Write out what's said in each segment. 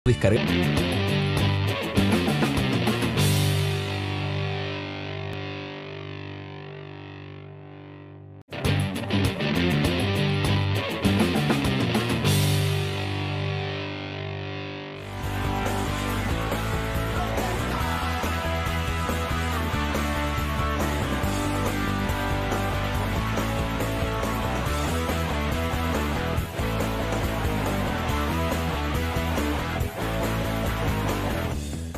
Descarga.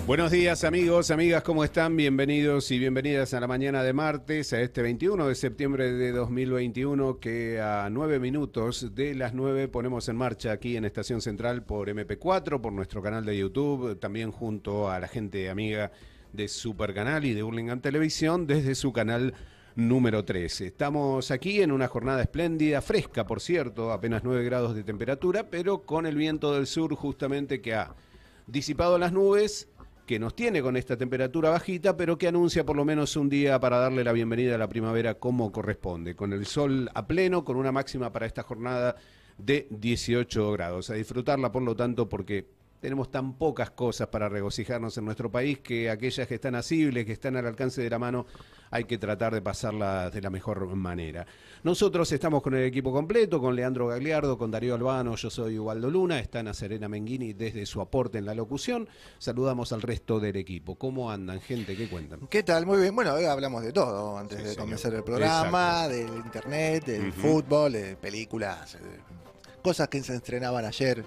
Buenos días amigos, amigas, ¿cómo están? Bienvenidos y bienvenidas a la mañana de martes, a este 21 de septiembre de 2021, que a 9 minutos de las 9 ponemos en marcha aquí en Estación Central por MP4, por nuestro canal de YouTube, también junto a la gente amiga de Supercanal y de Hurlingham Televisión desde su canal número 13. Estamos aquí en una jornada espléndida, fresca por cierto, apenas 9 grados de temperatura, pero con el viento del sur justamente que ha disipado las nubes, que nos tiene con esta temperatura bajita, pero que anuncia por lo menos un día para darle la bienvenida a la primavera como corresponde, con el sol a pleno, con una máxima para esta jornada de 18 grados. A disfrutarla, por lo tanto, porque tenemos tan pocas cosas para regocijarnos en nuestro país que aquellas que están asibles, que están al alcance de la mano, hay que tratar de pasarlas de la mejor manera. Nosotros estamos con el equipo completo, con Leandro Gagliardo, con Darío Albano, yo soy Ubaldo Luna, está Ana Serena Menghini desde su aporte en la locución. Saludamos al resto del equipo. ¿Cómo andan, gente? ¿Qué cuentan? ¿Qué tal? Muy bien. Bueno, hoy hablamos de todo antes de señor. comenzar el programa, Exacto. del internet, del fútbol, de películas, cosas que se estrenaban ayer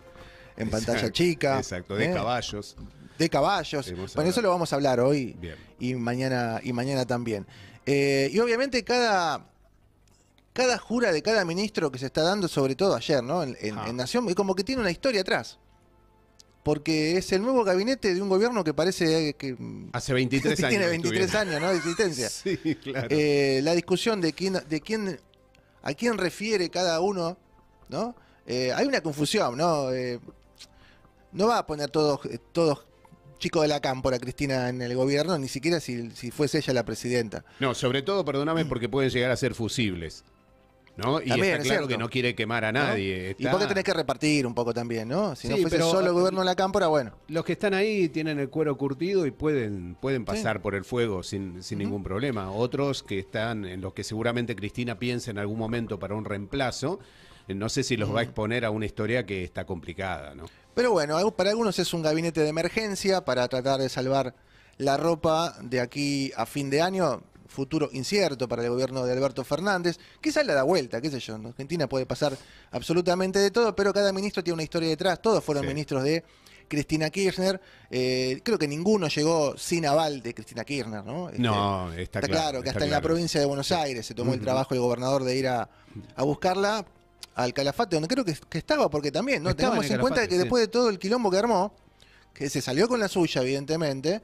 en pantalla chica. Exacto, de caballos. De caballos. Hemos Bueno, eso hablado. lo vamos a hablar hoy Bien. y mañana también. Y obviamente cada jura de cada ministro que se está dando, sobre todo ayer, ¿no? En Nación, como que tiene una historia atrás. Porque es el nuevo gabinete de un gobierno que parece que Hace 23 años. tiene 23 estuvieron. años, ¿no? De existencia. Sí, claro. La discusión de a quién refiere cada uno, ¿no? Hay una confusión, ¿no? No va a poner todos chicos de la cámpora Cristina en el gobierno, ni siquiera si fuese ella la presidenta. No, sobre todo, perdóname, porque pueden llegar a ser fusibles, ¿no? Y También, está es claro cierto, que no quiere quemar a ¿no? nadie. Y porque tenés que repartir un poco también, ¿no? Si no Sí, fuese pero solo el gobierno de la cámpora, bueno. los que están ahí tienen el cuero curtido y pueden pasar por el fuego sin ningún problema. Otros que están en los que seguramente Cristina piensa en algún momento para un reemplazo, no sé si los va a exponer a una historia que está complicada, ¿no? Pero bueno, para algunos es un gabinete de emergencia para tratar de salvar la ropa de aquí a fin de año. Futuro incierto para el gobierno de Alberto Fernández. Quizás le da vuelta, qué sé yo. En Argentina puede pasar absolutamente de todo, pero cada ministro tiene una historia detrás. Todos fueron ministros de Cristina Kirchner. Creo que ninguno llegó sin aval de Cristina Kirchner, ¿no? No, está claro. Que hasta en la provincia de Buenos Aires se tomó el trabajo el gobernador de ir a buscarla al Calafate, donde creo que estaba, porque también, ¿no? Estaba Tengamos en en el cuenta Calafate, que sí. después de todo el quilombo que armó, que se salió con la suya, evidentemente,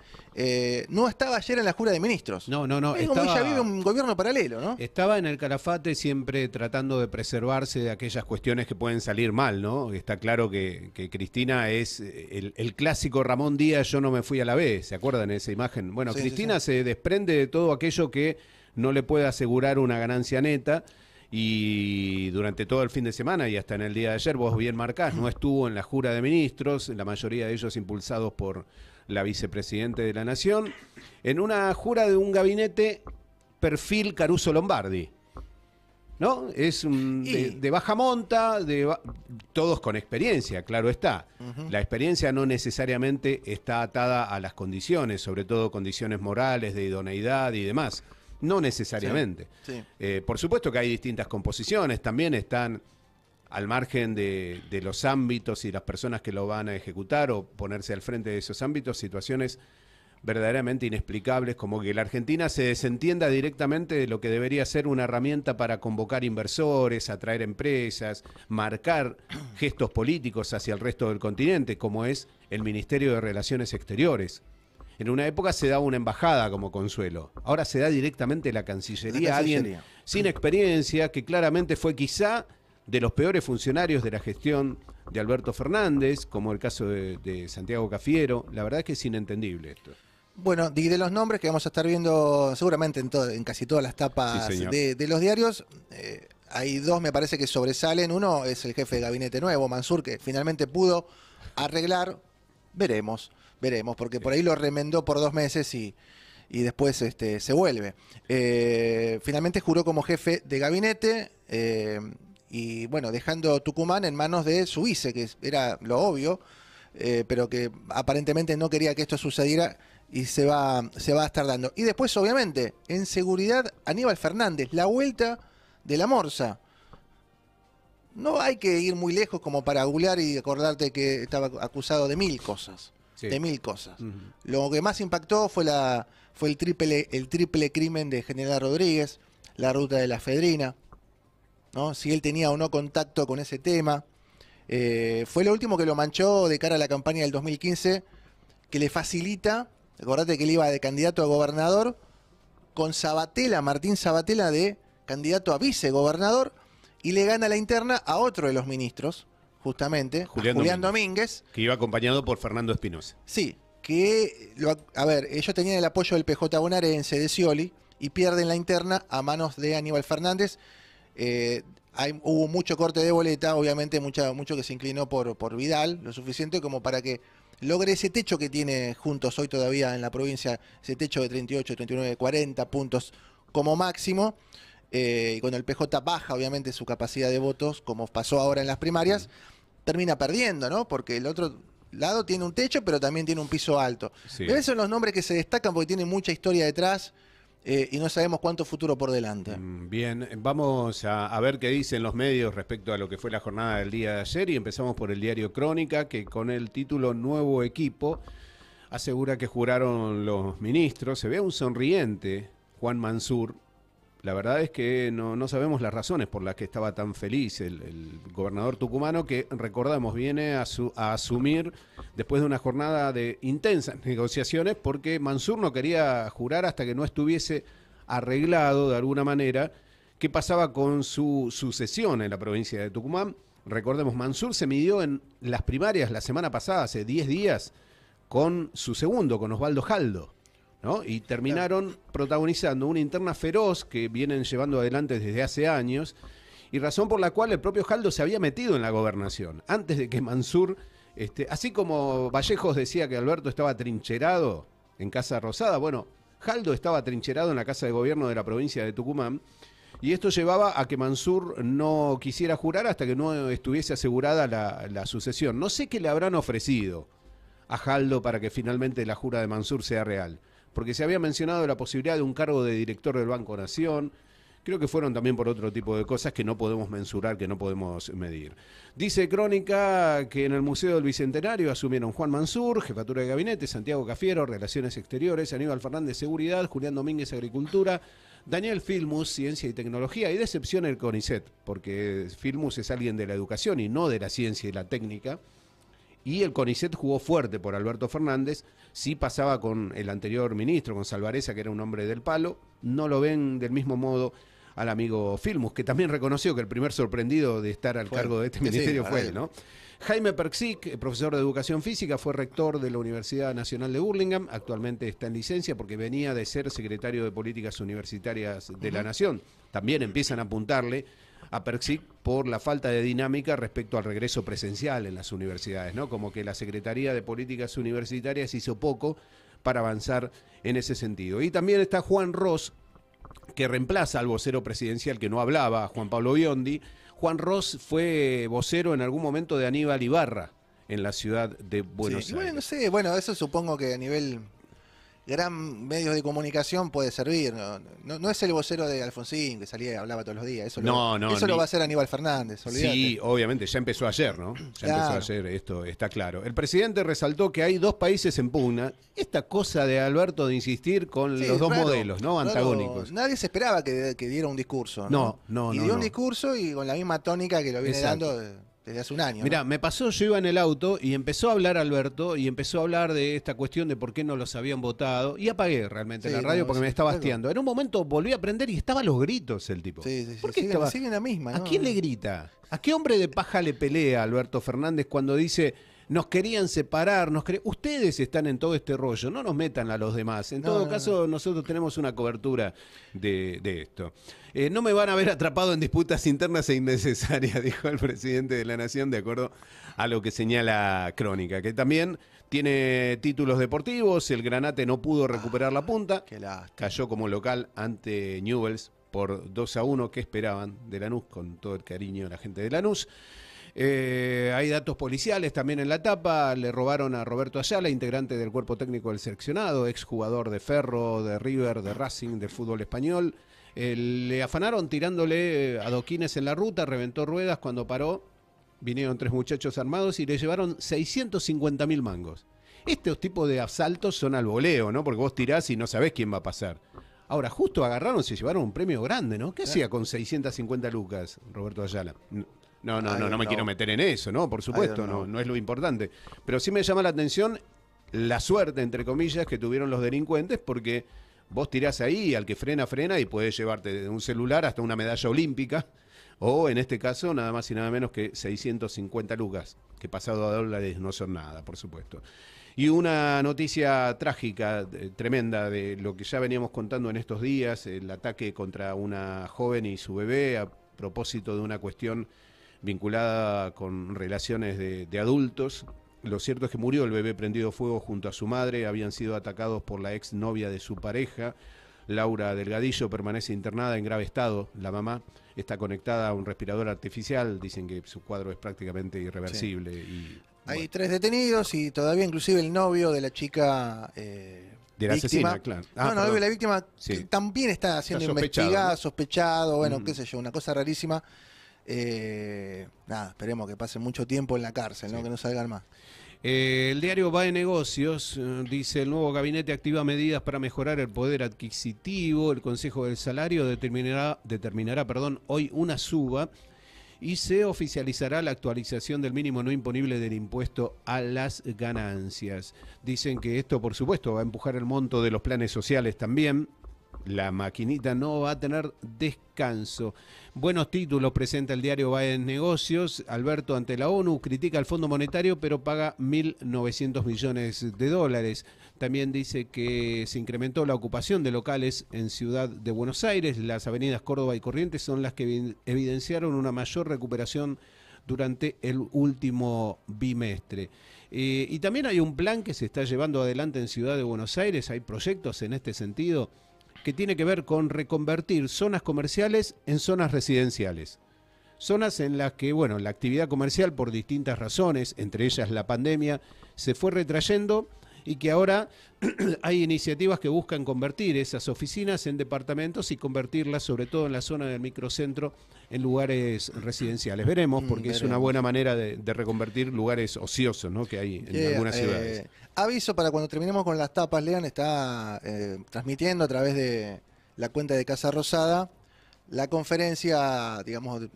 no estaba ayer en la jura de ministros. No. Es como ella vive un gobierno paralelo, ¿no? Estaba en el Calafate siempre tratando de preservarse de aquellas cuestiones que pueden salir mal, ¿no? Está claro que Cristina es el clásico Ramón Díaz, yo no me fui a la B, ¿se acuerdan de esa imagen? Bueno, Sí, Cristina sí. se desprende de todo aquello que no le puede asegurar una ganancia neta. Y durante todo el fin de semana y hasta en el día de ayer, vos bien marcás, no estuvo en la jura de ministros, la mayoría de ellos impulsados por la vicepresidente de la Nación, en una jura de un gabinete perfil Caruso Lombardi, ¿no? Es de baja monta, todos con experiencia, claro está. La experiencia no necesariamente está atada a las condiciones, sobre todo condiciones morales, de idoneidad y demás. No necesariamente. Sí. Por supuesto que hay distintas composiciones, también están al margen de los ámbitos y las personas que lo van a ejecutar o ponerse al frente de esos ámbitos, situaciones verdaderamente inexplicables, como que la Argentina se desentienda directamente de lo que debería ser una herramienta para convocar inversores, atraer empresas, marcar gestos políticos hacia el resto del continente, como es el Ministerio de Relaciones Exteriores. En una época se daba una embajada como consuelo. Ahora se da directamente la Cancillería a alguien sin experiencia, que claramente fue quizá de los peores funcionarios de la gestión de Alberto Fernández, como el caso de Santiago Cafiero. La verdad es que es inentendible esto. Bueno, y de los nombres que vamos a estar viendo seguramente en casi todas las tapas Sí, señor. de los diarios, hay dos me parece que sobresalen. Uno es el jefe de gabinete nuevo, Mansur, que finalmente pudo arreglar Veremos, porque por ahí lo remendó por 2 meses y después se vuelve. Finalmente juró como jefe de gabinete y bueno, dejando Tucumán en manos de su vice, que era lo obvio, pero que aparentemente no quería que esto sucediera y se va a estar dando. Y después, obviamente, en seguridad, Aníbal Fernández, la vuelta de la Morsa. No hay que ir muy lejos como para googlear y acordarte que estaba acusado de 1000 cosas. Sí. De 1000 cosas. Lo que más impactó fue el triple crimen de General Rodríguez, la ruta de la efedrina, ¿no? Si él tenía o no contacto con ese tema. Fue lo último que lo manchó de cara a la campaña del 2015, que le facilita, acordate que él iba de candidato a gobernador, con Sabatella, Martín Sabatella, de candidato a vicegobernador, y le gana la interna a otro de los ministros, justamente, Julián Domínguez. Que iba acompañado por Fernando Espinosa. Sí, ellos tenían el apoyo del PJ bonaerense, de Scioli, y pierden la interna a manos de Aníbal Fernández. Hubo mucho corte de boleta, obviamente mucho que se inclinó por Vidal, lo suficiente como para que logre ese techo que tiene Juntos hoy todavía en la provincia, ese techo de 38, 39, 40 puntos como máximo. Y cuando el PJ baja, obviamente, su capacidad de votos, como pasó ahora en las primarias, termina perdiendo, ¿no? Porque el otro lado tiene un techo, pero también tiene un piso alto. Sí. Pero esos son los nombres que se destacan porque tienen mucha historia detrás y no sabemos cuánto futuro por delante. Bien, vamos a ver qué dicen los medios respecto a lo que fue la jornada del día de ayer y empezamos por el diario Crónica, que con el título Nuevo Equipo asegura que juraron los ministros. Se ve un sonriente Juan Mansur. La verdad es que no sabemos las razones por las que estaba tan feliz el gobernador tucumano, que recordamos viene a asumir después de una jornada de intensas negociaciones, porque Mansur no quería jurar hasta que no estuviese arreglado de alguna manera qué pasaba con su sucesión en la provincia de Tucumán. Recordemos, Mansur se midió en las primarias la semana pasada, hace 10 días, con su segundo, con Osvaldo Jaldo, ¿no? Y terminaron protagonizando una interna feroz que vienen llevando adelante desde hace años, y razón por la cual el propio Jaldo se había metido en la gobernación, antes de que Mansur, así como Vallejos decía que Alberto estaba trincherado en Casa Rosada, bueno, Jaldo estaba trincherado en la Casa de Gobierno de la provincia de Tucumán, y esto llevaba a que Mansur no quisiera jurar hasta que no estuviese asegurada la sucesión. No sé qué le habrán ofrecido a Jaldo para que finalmente la jura de Mansur sea real, porque se había mencionado la posibilidad de un cargo de director del Banco Nación. Creo que fueron también por otro tipo de cosas que no podemos mensurar, que no podemos medir. Dice Crónica que en el Museo del Bicentenario asumieron Juan Mansur, Jefatura de Gabinete, Santiago Cafiero, Relaciones Exteriores, Aníbal Fernández, Seguridad, Julián Domínguez, Agricultura, Daniel Filmus, Ciencia y Tecnología, y de excepción el CONICET, porque Filmus es alguien de la educación y no de la ciencia y la técnica. Y el CONICET jugó fuerte por Alberto Fernández. Sí pasaba con el anterior ministro, con Salvareza, que era un hombre del palo. No lo ven del mismo modo al amigo Filmus, que también reconoció que el primer sorprendido de estar al cargo de este ministerio fue él, ¿no? Jaime Persic, profesor de Educación Física, fue rector de la Universidad Nacional de Burlingame. Actualmente está en licencia porque venía de ser secretario de Políticas Universitarias de la Nación. También empiezan a apuntarle a Persic por la falta de dinámica respecto al regreso presencial en las universidades, ¿no? Como que la Secretaría de Políticas Universitarias hizo poco para avanzar en ese sentido. Y también está Juan Ross, que reemplaza al vocero presidencial que no hablaba, Juan Pablo Biondi. Juan Ross fue vocero en algún momento de Aníbal Ibarra en la ciudad de Buenos Aires. Bueno, no sé, bueno, eso supongo que a nivel gran medios de comunicación puede servir. No es el vocero de Alfonsín que salía y hablaba todos los días. Eso lo va a hacer Aníbal Fernández, olvídate. Sí, obviamente, ya empezó ayer, ¿no? Empezó ayer, esto está claro. El presidente resaltó que hay dos países en pugna. Esta cosa de Alberto de insistir con los dos modelos, ¿no? Antagónicos. Nadie se esperaba que diera un discurso, ¿no? Y dio un discurso y con la misma tónica que lo viene dando desde hace un año. Mirá, me pasó, yo iba en el auto y empezó a hablar Alberto y empezó a hablar de esta cuestión de por qué no los habían votado y apagué realmente la radio porque me estaba hastiando. En un momento volví a prender y estaba a los gritos el tipo. ¿Por qué siguen la misma, ¿no? ¿A quién le grita? ¿A qué hombre de paja le pelea Alberto Fernández cuando dice nos querían separar, ustedes están en todo este rollo, no nos metan a los demás. En todo caso, nosotros tenemos una cobertura de esto. No me van a ver atrapado en disputas internas e innecesarias, dijo el presidente de la Nación, de acuerdo a lo que señala Crónica, que también tiene títulos deportivos. El Granate no pudo recuperar la punta, cayó como local ante Newell's por 2-1. ¿Qué esperaban de Lanús? Con todo el cariño de la gente de Lanús. Hay datos policiales también en la tapa. Le robaron a Roberto Ayala, integrante del cuerpo técnico del seleccionado, exjugador de Ferro, de River, de Racing, del fútbol español. Le afanaron tirándole adoquines en la ruta, reventó ruedas. Cuando paró, vinieron 3 muchachos armados y le llevaron 650.000 mangos. Estos tipos de asaltos son al voleo, ¿no? Porque vos tirás y no sabés quién va a pasar. Ahora, justo agarraron, se llevaron un premio grande, ¿no? ¿Qué hacía con 650 lucas Roberto Ayala? No me quiero meter en eso, ¿no? Por supuesto, no es lo importante. Pero sí me llama la atención la suerte, entre comillas, que tuvieron los delincuentes, porque vos tirás ahí, al que frena, frena, y podés llevarte de un celular hasta una medalla olímpica, o en este caso, nada más y nada menos que 650 lucas, que pasado a dólares no son nada, por supuesto. Y una noticia trágica, tremenda, de lo que ya veníamos contando en estos días, el ataque contra una joven y su bebé a propósito de una cuestión vinculada con relaciones de adultos. Lo cierto es que murió el bebé prendido fuego junto a su madre. Habían sido atacados por la exnovia de su pareja. Laura Delgadillo permanece internada en grave estado. La mamá está conectada a un respirador artificial. Dicen que su cuadro es prácticamente irreversible. Sí. Y, hay 3 detenidos y todavía inclusive el novio de la chica de la asesina, claro. El novio de la víctima también está siendo investigado, sospechado, bueno, qué sé yo, una cosa rarísima. Esperemos que pase mucho tiempo en la cárcel, ¿no? Que no salgan más. El diario Va de Negocios dice: el nuevo gabinete activa medidas para mejorar el poder adquisitivo. El Consejo del Salario determinará hoy una suba y se oficializará la actualización del mínimo no imponible del impuesto a las ganancias. Dicen que esto, por supuesto, va a empujar el monto de los planes sociales también. La maquinita no va a tener descanso. Buenos títulos presenta el diario Baez Negocios. Alberto ante la ONU critica al Fondo Monetario, pero paga 1.900 millones de dólares. También dice que se incrementó la ocupación de locales en Ciudad de Buenos Aires. Las avenidas Córdoba y Corrientes son las que evidenciaron una mayor recuperación durante el último bimestre. Y también hay un plan que se está llevando adelante en Ciudad de Buenos Aires. Hay proyectos en este sentido, que tiene que ver con reconvertir zonas comerciales en zonas residenciales. Zonas en las que, bueno, la actividad comercial por distintas razones, entre ellas la pandemia, se fue retrayendo y que ahora hay iniciativas que buscan convertir esas oficinas en departamentos y convertirlas, sobre todo en la zona del microcentro, en lugares residenciales. Veremos, porque es una buena manera de reconvertir lugares ociosos, ¿no?, que hay en algunas ciudades. Aviso para cuando terminemos con las tapas, Lean está transmitiendo a través de la cuenta de Casa Rosada la conferencia, digamos,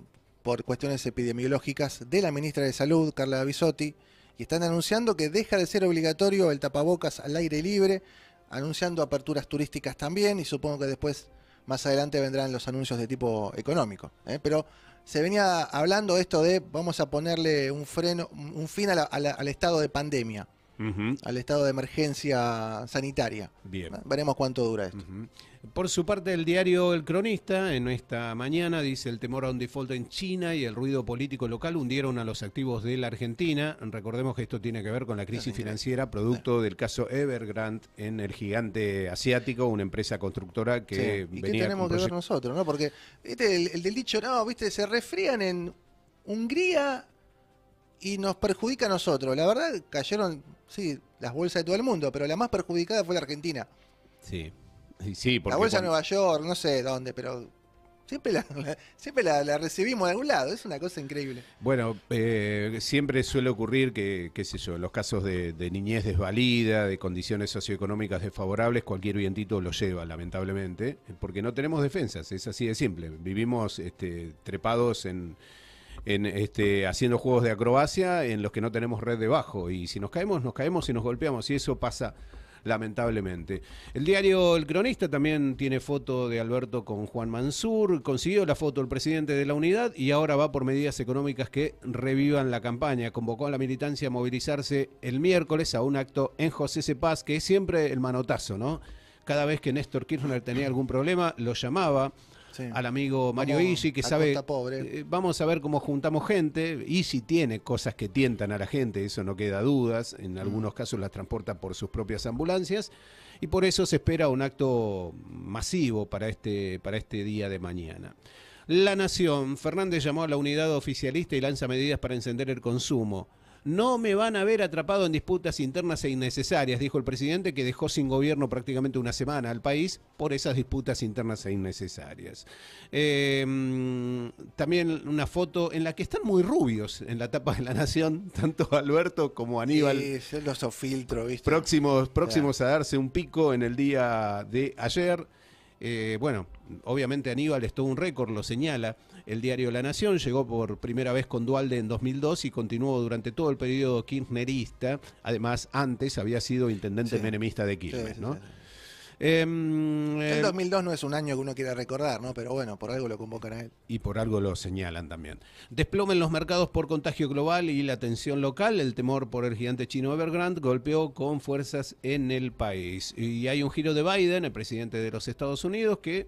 por cuestiones epidemiológicas de la ministra de Salud, Carla Bisotti, y están anunciando que deja de ser obligatorio el tapabocas al aire libre, anunciando aperturas turísticas también, y supongo que después, más adelante, vendrán los anuncios de tipo económico. Pero se venía hablando esto de vamos a ponerle un fin al estado de pandemia, al estado de emergencia sanitaria. Bien. Veremos cuánto dura esto. Por su parte, el diario El Cronista, en esta mañana, dice: el temor a un default en China y el ruido político local hundieron a los activos de la Argentina. Recordemos que esto tiene que ver con la crisis financiera, producto del caso Evergrande en el gigante asiático, una empresa constructora que ¿Y venía... qué tenemos que ver nosotros, no? Porque el del dicho, no, viste, se resfrían en Hungría y nos perjudica a nosotros. La verdad, cayeron, sí, las bolsas de todo el mundo, pero la más perjudicada fue la Argentina. Sí. Sí, porque la bolsa de Nueva York, no sé dónde, pero siempre la recibimos de algún lado. Es una cosa increíble. Bueno, siempre suele ocurrir que, qué sé yo, en los casos de niñez desvalida, de condiciones socioeconómicas desfavorables, cualquier vientito lo lleva, lamentablemente, porque no tenemos defensas, es así de simple. Vivimos trepados haciendo juegos de acrobacia en los que no tenemos red debajo, y si nos caemos y nos golpeamos, y eso pasa lamentablemente. El diario El Cronista también tiene foto de Alberto con Juan Mansur, consiguió la foto del presidente de la Unidad y ahora va por medidas económicas que revivan la campaña. Convocó a la militancia a movilizarse el miércoles a un acto en José C. Paz, que es siempre el manotazo, ¿no? Cada vez que Néstor Kirchner tenía algún problema, lo llamaba. Sí. Al amigo Mario Isi, que sabe, vamos a ver cómo juntamos gente. Isi tiene cosas que tientan a la gente, eso no queda dudas, en algunos casos las transporta por sus propias ambulancias, y por eso se espera un acto masivo para este día de mañana. La Nación, Fernández llamó a la unidad oficialista y lanza medidas para encender el consumo. No me van a ver atrapado en disputas internas e innecesarias, dijo el presidente, que dejó sin gobierno prácticamente una semana al país por esas disputas internas e innecesarias. También una foto en la que están muy rubios en la tapa de La Nación, tanto Alberto como Aníbal. Sí, los filtros, ¿viste? Próximos a darse un pico en el día de ayer. Bueno, obviamente Aníbal es todo un récord, lo señala el diario La Nación, llegó por primera vez con Duhalde en 2002 y continuó durante todo el periodo kirchnerista, además antes había sido intendente menemista de Quilmes, ¿no? El 2002 no es un año que uno quiera recordar, ¿no? Pero bueno, por algo lo convocan a él. Y por algo lo señalan también. Desplome en los mercados por contagio global y la tensión local. El temor por el gigante chino Evergrande golpeó con fuerzas en el país. Y hay un giro de Biden, el presidente de los Estados Unidos, que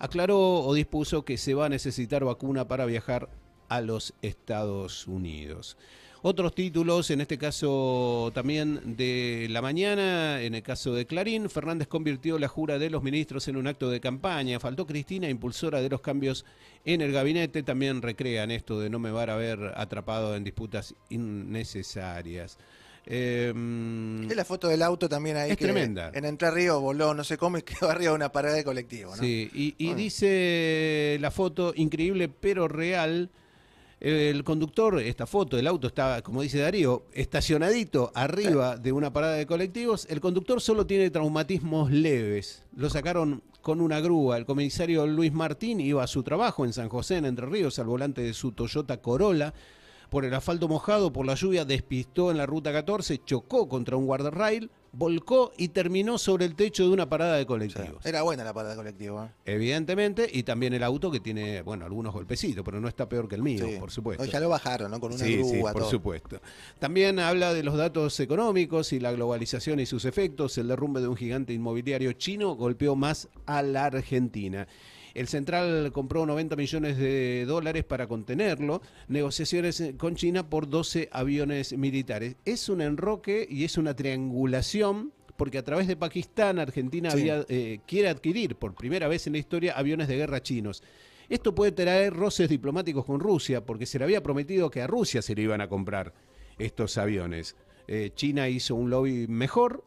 aclaró o dispuso que se va a necesitar vacuna para viajar a los Estados Unidos. Otros títulos, en este caso también de La Mañana, en el caso de Clarín, Fernández convirtió la jura de los ministros en un acto de campaña. Faltó Cristina, impulsora de los cambios en el gabinete. También recrean esto de no me van a ver atrapado en disputas innecesarias. Es la foto del auto también ahí. Es que tremenda. En Entre Ríos voló no sé cómo y quedó arriba de una parada de colectivo, ¿no? Sí, y dice la foto, increíble pero real. El conductor, esta foto del auto está, como dice Darío, estacionadito arriba de una parada de colectivos. El conductor solo tiene traumatismos leves. Lo sacaron con una grúa. El comisario Luis Martín iba a su trabajo en San José, en Entre Ríos, al volante de su Toyota Corolla. Por el asfalto mojado, por la lluvia, despistó en la ruta 14, chocó contra un guardarrail, volcó y terminó sobre el techo de una parada de colectivos. Sí, era buena la parada de colectivos, ¿eh? Evidentemente, y también el auto que tiene, bueno, algunos golpecitos, pero no está peor que el mío, sí, por supuesto. Ya lo bajaron, ¿no? Con una grúa, sí, por supuesto. También habla de los datos económicos y la globalización y sus efectos. El derrumbe de un gigante inmobiliario chino golpeó más a la Argentina. El Central compró 90 millones de dólares para contenerlo. Negociaciones con China por 12 aviones militares. Es un enroque y es una triangulación, porque a través de Pakistán, Argentina quiere adquirir por primera vez en la historia aviones de guerra chinos. Esto puede traer roces diplomáticos con Rusia, porque se le había prometido que a Rusia se le iban a comprar estos aviones. China hizo un lobby mejor.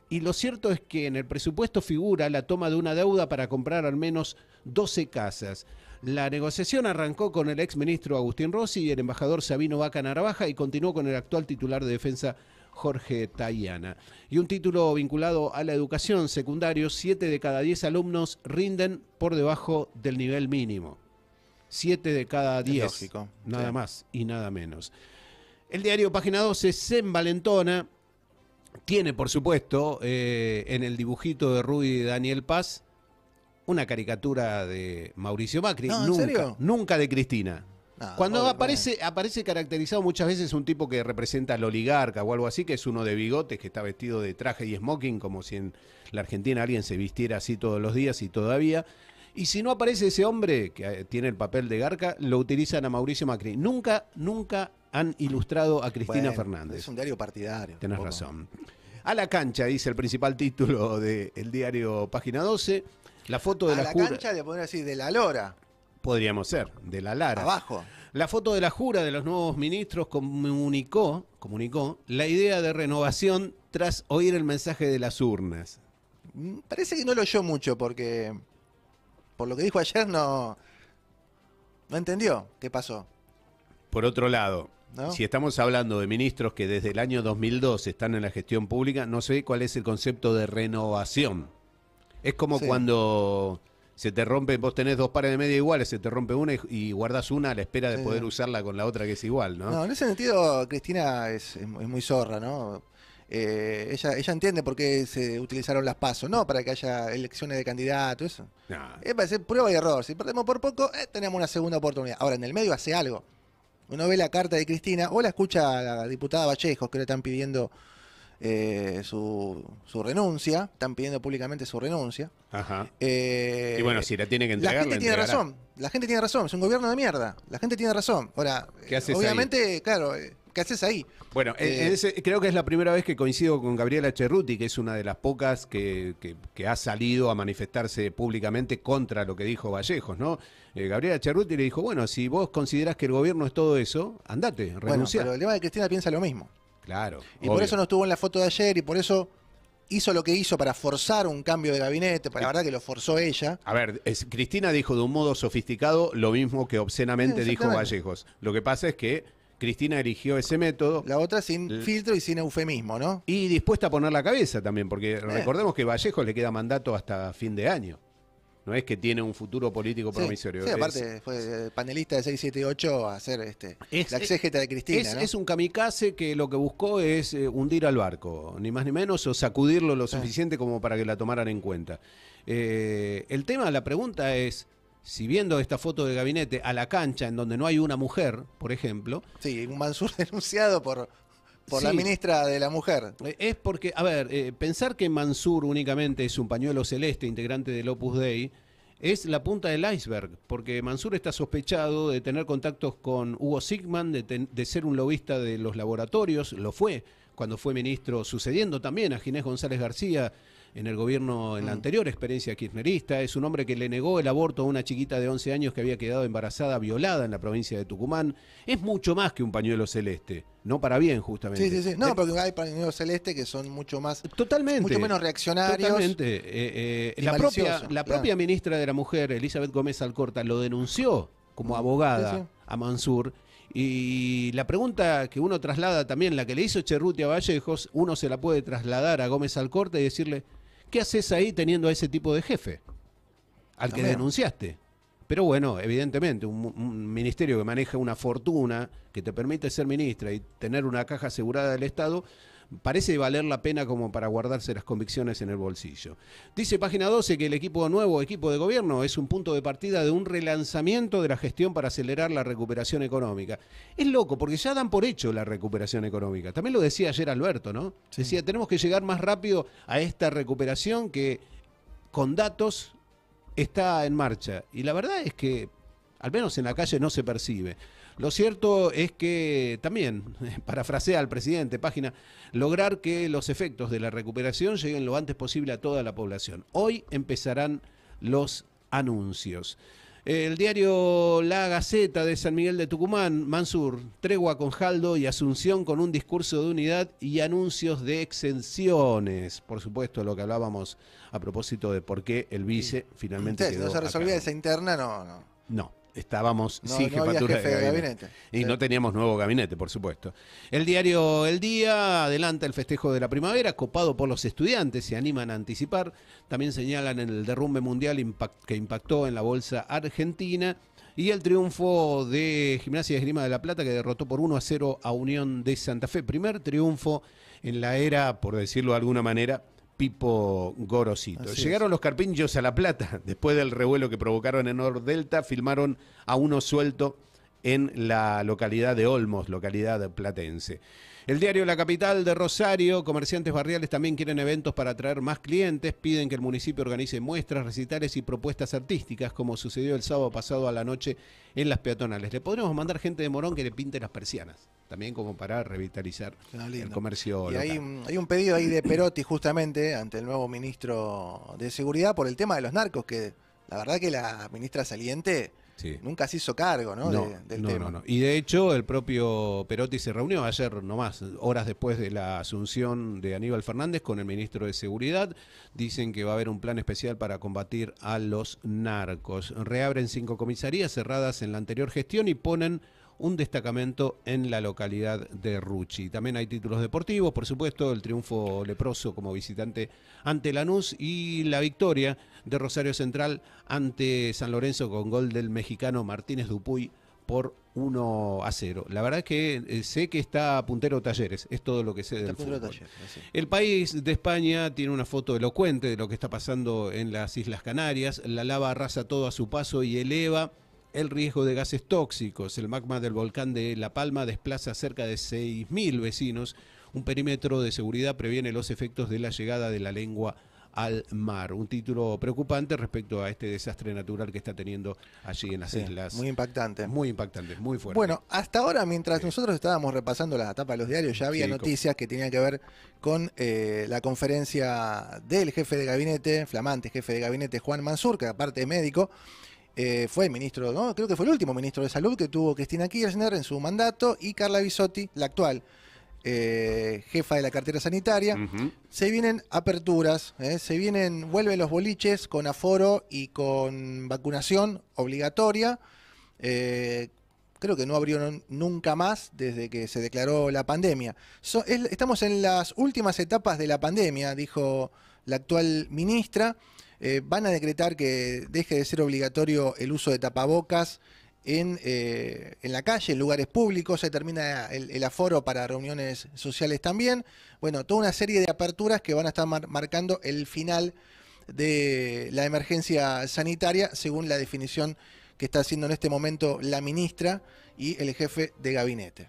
Y lo cierto es que en el presupuesto figura la toma de una deuda para comprar al menos 12 casas. La negociación arrancó con el exministro Agustín Rossi y el embajador Sabino Vaca Narvaja y continuó con el actual titular de Defensa, Jorge Tayana. Y un título vinculado a la educación secundaria: 7 de cada 10 alumnos rinden por debajo del nivel mínimo. 7 de cada 10. Lógico. Nada más y nada menos. El diario Página 12 se envalentona. Tiene, por supuesto, en el dibujito de Rudy y Daniel Paz, una caricatura de Mauricio Macri. No, ¿en serio? Nunca de Cristina. No, Cuando aparece caracterizado muchas veces un tipo que representa al oligarca o algo así, que es uno de bigotes, que está vestido de traje y smoking, como si en la Argentina alguien se vistiera así todos los días y todavía. Y si no aparece ese hombre, que tiene el papel de Garca, lo utilizan a Mauricio Macri. Nunca han ilustrado a Cristina Fernández. Es un diario partidario. Tenés razón. A la cancha, dice el principal título del diario Página 12. La foto de la jura. A la cancha le podría decir de la Lora. Podríamos ser, de la Lara. Abajo. La foto de la jura de los nuevos ministros comunicó la idea de renovación tras oír el mensaje de las urnas. Parece que no lo oyó mucho porque, por lo que dijo ayer, no entendió qué pasó. Por otro lado, ¿no? Si estamos hablando de ministros que desde el año 2002 están en la gestión pública, no sé cuál es el concepto de renovación. Es como cuando se te rompe, vos tenés dos pares de media iguales, se te rompe una y guardás una a la espera de poder usarla con la otra que es igual, ¿no? No, en ese sentido Cristina es muy zorra, ¿no? ella entiende por qué se utilizaron las PASO, no para que haya elecciones de candidato, eso. No. Va a ser prueba y error. Si perdemos por poco, tenemos una segunda oportunidad. Ahora, en el medio hace algo. Uno ve la carta de Cristina o la escucha a la diputada Vallejos, que le están pidiendo su renuncia, están pidiendo públicamente su renuncia. Ajá. Y bueno, si la tiene que entregar, la gente tiene razón, la gente tiene razón, es un gobierno de mierda, la gente tiene razón. Ahora, ¿qué haces obviamente, ahí? Claro, ¿qué haces ahí? Bueno, creo que es la primera vez que coincido con Gabriela Cerruti, que es una de las pocas que ha salido a manifestarse públicamente contra lo que dijo Vallejos, ¿no? Gabriela Cerruti le dijo, bueno, si vos considerás que el gobierno es todo eso, andate, renunciá. Bueno, pero el tema de Cristina piensa lo mismo. Claro. Y por eso no estuvo en la foto de ayer y por eso hizo lo que hizo para forzar un cambio de gabinete, la verdad que lo forzó ella. A ver, Cristina dijo de un modo sofisticado lo mismo que obscenamente dijo Vallejos. Lo que pasa es que Cristina eligió ese método. La otra sin filtro y sin eufemismo, ¿no? Y dispuesta a poner la cabeza también, porque recordemos que Vallejos le queda mandato hasta fin de año. No es que tiene un futuro político promisorio. Sí, aparte fue panelista de 678 a hacer la exégeta de Cristina. ¿no? Es un kamikaze que lo que buscó es hundir al barco, ni más ni menos, o sacudirlo lo suficiente como para que la tomaran en cuenta. El tema, la pregunta es, si viendo esta foto de gabinete a la cancha en donde no hay una mujer, por ejemplo... Sí, un Mansur denunciado por la ministra de la Mujer. Es porque, a ver, pensar que Mansur únicamente es un pañuelo celeste, integrante del Opus Dei, es la punta del iceberg, porque Mansur está sospechado de tener contactos con Hugo Sigman, de ser un lobista de los laboratorios, lo fue cuando fue ministro, sucediendo también a Ginés González García en el gobierno, en la anterior experiencia kirchnerista. Es un hombre que le negó el aborto a una chiquita de 11 años que había quedado embarazada, violada en la provincia de Tucumán. Es mucho más que un pañuelo celeste, no para bien justamente. Sí. No, porque hay pañuelos celestes que son mucho más... Totalmente. Mucho menos reaccionarios. Totalmente. La propia ministra de la Mujer, Elizabeth Gómez Alcorta, lo denunció como abogada a Mansur. Y la pregunta que uno traslada también, la que le hizo Cerruti a Vallejos, uno se la puede trasladar a Gómez Alcorta y decirle, ¿qué haces ahí teniendo a ese tipo de jefe? Al que denunciaste. Pero bueno, evidentemente, un ministerio que maneja una fortuna, que te permite ser ministra y tener una caja asegurada del Estado, parece valer la pena como para guardarse las convicciones en el bolsillo. Dice página 12 que el nuevo equipo de gobierno es un punto de partida de un relanzamiento de la gestión para acelerar la recuperación económica. Es loco, porque ya dan por hecho la recuperación económica. También lo decía ayer Alberto, ¿no? Sí. Decía, tenemos que llegar más rápido a esta recuperación que con datos está en marcha. Y la verdad es que, al menos en la calle, no se percibe. Lo cierto es que también, parafrasea al presidente, página, lograr que los efectos de la recuperación lleguen lo antes posible a toda la población. Hoy empezarán los anuncios. El diario La Gaceta de San Miguel de Tucumán, Mansur, tregua con Jaldo y Asunción con un discurso de unidad y anuncios de exenciones. Por supuesto, lo que hablábamos a propósito de por qué el vice finalmente quedó no se resolvía acá. esa interna, No. Estábamos sin no jefatura jefe de gabinete. Y no teníamos nuevo gabinete, por supuesto. El diario El Día adelanta el festejo de la primavera, copado por los estudiantes, se animan a anticipar. También señalan el derrumbe mundial que impactó en la bolsa argentina y el triunfo de Gimnasia y Esgrima de La Plata, que derrotó por 1-0 a Unión de Santa Fe. Primer triunfo en la era, por decirlo de alguna manera, Pipo Gorosito. Llegaron los carpinchos a La Plata, después del revuelo que provocaron en Nordelta, filmaron a uno suelto en la localidad de Olmos, localidad platense. El diario La Capital de Rosario, comerciantes barriales también quieren eventos para atraer más clientes, piden que el municipio organice muestras, recitales y propuestas artísticas, como sucedió el sábado pasado a la noche en las peatonales. Le podremos mandar gente de Morón que le pinte las persianas, también como para revitalizar el comercio local. Hay un pedido ahí de Perotti justamente ante el nuevo ministro de Seguridad por el tema de los narcos, que la verdad que la ministra saliente... Sí. Nunca se hizo cargo, ¿no? Del tema. No. Y de hecho, el propio Perotti se reunió ayer nomás, horas después de la asunción de Aníbal Fernández con el ministro de Seguridad. Dicen que va a haber un plan especial para combatir a los narcos. Reabren 5 comisarías cerradas en la anterior gestión y ponen un destacamento en la localidad de Ruchi. También hay títulos deportivos, por supuesto, el triunfo leproso como visitante ante Lanús y la victoria de Rosario Central ante San Lorenzo con gol del mexicano Martínez Dupuy por 1-0. La verdad es que sé que está puntero Talleres, es todo lo que sé del fútbol. Talleres, sí. El país de España tiene una foto elocuente de lo que está pasando en las Islas Canarias. La lava arrasa todo a su paso y eleva el riesgo de gases tóxicos. El magma del volcán de La Palma desplaza a cerca de 6.000 vecinos. Un perímetro de seguridad previene los efectos de la llegada de la lengua al mar. Un título preocupante respecto a este desastre natural que está teniendo allí en las islas. Muy impactante. Muy impactante, muy fuerte. Bueno, hasta ahora, mientras nosotros estábamos repasando la tapa de los diarios, ya había noticias que tenían que ver con la conferencia del jefe de gabinete, flamante jefe de gabinete Juan Mansur, que aparte de médico, fue el ministro, ¿no? Creo que fue el último ministro de Salud que tuvo Cristina Kirchner en su mandato, y Carla Bisotti, la actual jefa de la cartera sanitaria. Se vienen aperturas, vuelven los boliches con aforo y con vacunación obligatoria. Creo que no abrieron nunca más desde que se declaró la pandemia. Estamos en las últimas etapas de la pandemia, dijo la actual ministra. Van a decretar que deje de ser obligatorio el uso de tapabocas en la calle, en lugares públicos. Se termina el aforo para reuniones sociales también. Bueno, toda una serie de aperturas que van a estar marcando el final de la emergencia sanitaria, según la definición que está haciendo en este momento la ministra y el jefe de gabinete.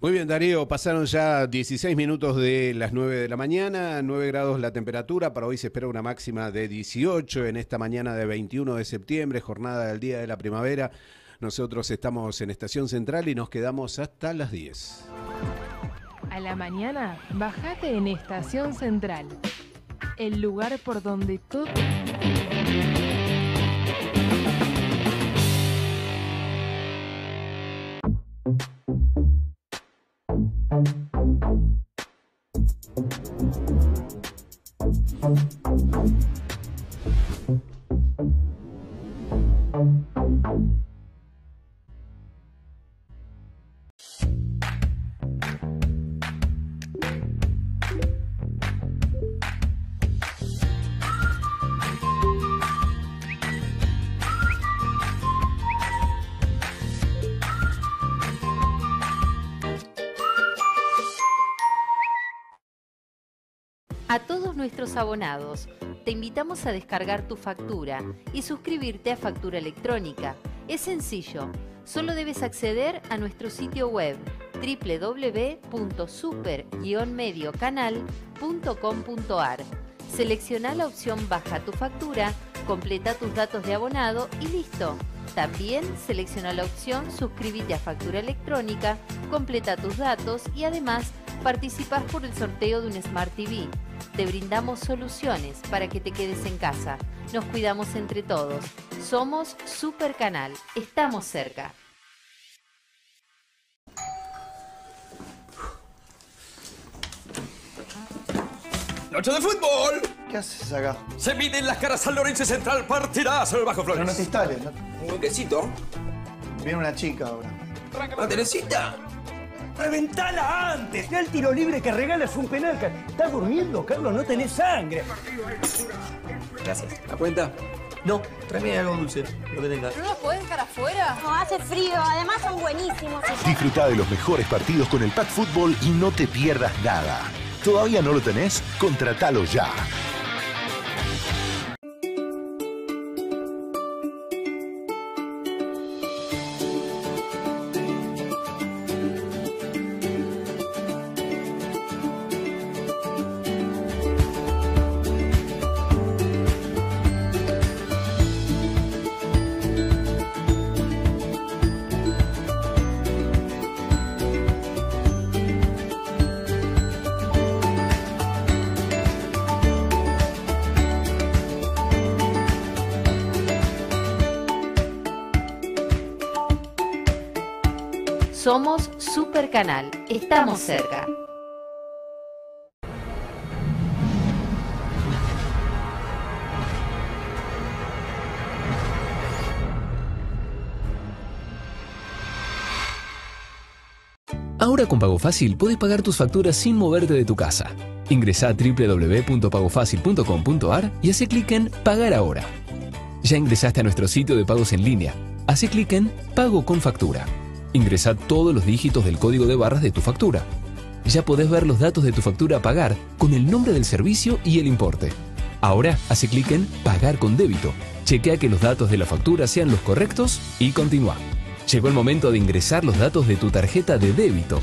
Muy bien, Darío, pasaron ya 16 minutos de las 9 de la mañana, 9 grados la temperatura. Para hoy se espera una máxima de 18 en esta mañana de 21 de septiembre, jornada del Día de la Primavera. Nosotros estamos en Estación Central y nos quedamos hasta las 10. A la mañana, bajate en Estación Central, el lugar por donde todo... A todos nuestros abonados, te invitamos a descargar tu factura y suscribirte a Factura Electrónica. Es sencillo, solo debes acceder a nuestro sitio web www.super-mediocanal.com.ar. Selecciona la opción Baja tu factura, completa tus datos de abonado y listo. También selecciona la opción Suscríbete a Factura Electrónica, completa tus datos y además participas por el sorteo de un Smart TV. Te brindamos soluciones para que te quedes en casa. Nos cuidamos entre todos. Somos Super Canal. Estamos cerca. ¡Noche de fútbol! ¿Qué haces acá? Se miden las caras al Lorenzo Central. Partidazo el Bajo Flores. Pero no te instales, ¿no? ¿Un quesito? Viene una chica ahora. ¿Una Teresita? ¡Reventala antes! Ya el tiro libre que regalas un penal. ¿Estás durmiendo, Carlos? No tenés sangre. Gracias. ¿La cuenta? No, tráeme algo dulce, lo que tengas. ¿No nos podés dejar afuera? No, hace frío, además son buenísimos. Disfruta de los mejores partidos con el Pack Fútbol y no te pierdas nada. ¿Todavía no lo tenés? Contratalo ya. Somos Super Canal. Estamos cerca. Ahora con Pago Fácil podés pagar tus facturas sin moverte de tu casa. Ingresá a www.pagofacil.com.ar y hace clic en Pagar ahora. Ya ingresaste a nuestro sitio de pagos en línea. Hacé clic en Pago con factura. Ingresá todos los dígitos del código de barras de tu factura. Ya podés ver los datos de tu factura a pagar con el nombre del servicio y el importe. Ahora hace clic en Pagar con débito. Chequea que los datos de la factura sean los correctos y continúa. Llegó el momento de ingresar los datos de tu tarjeta de débito.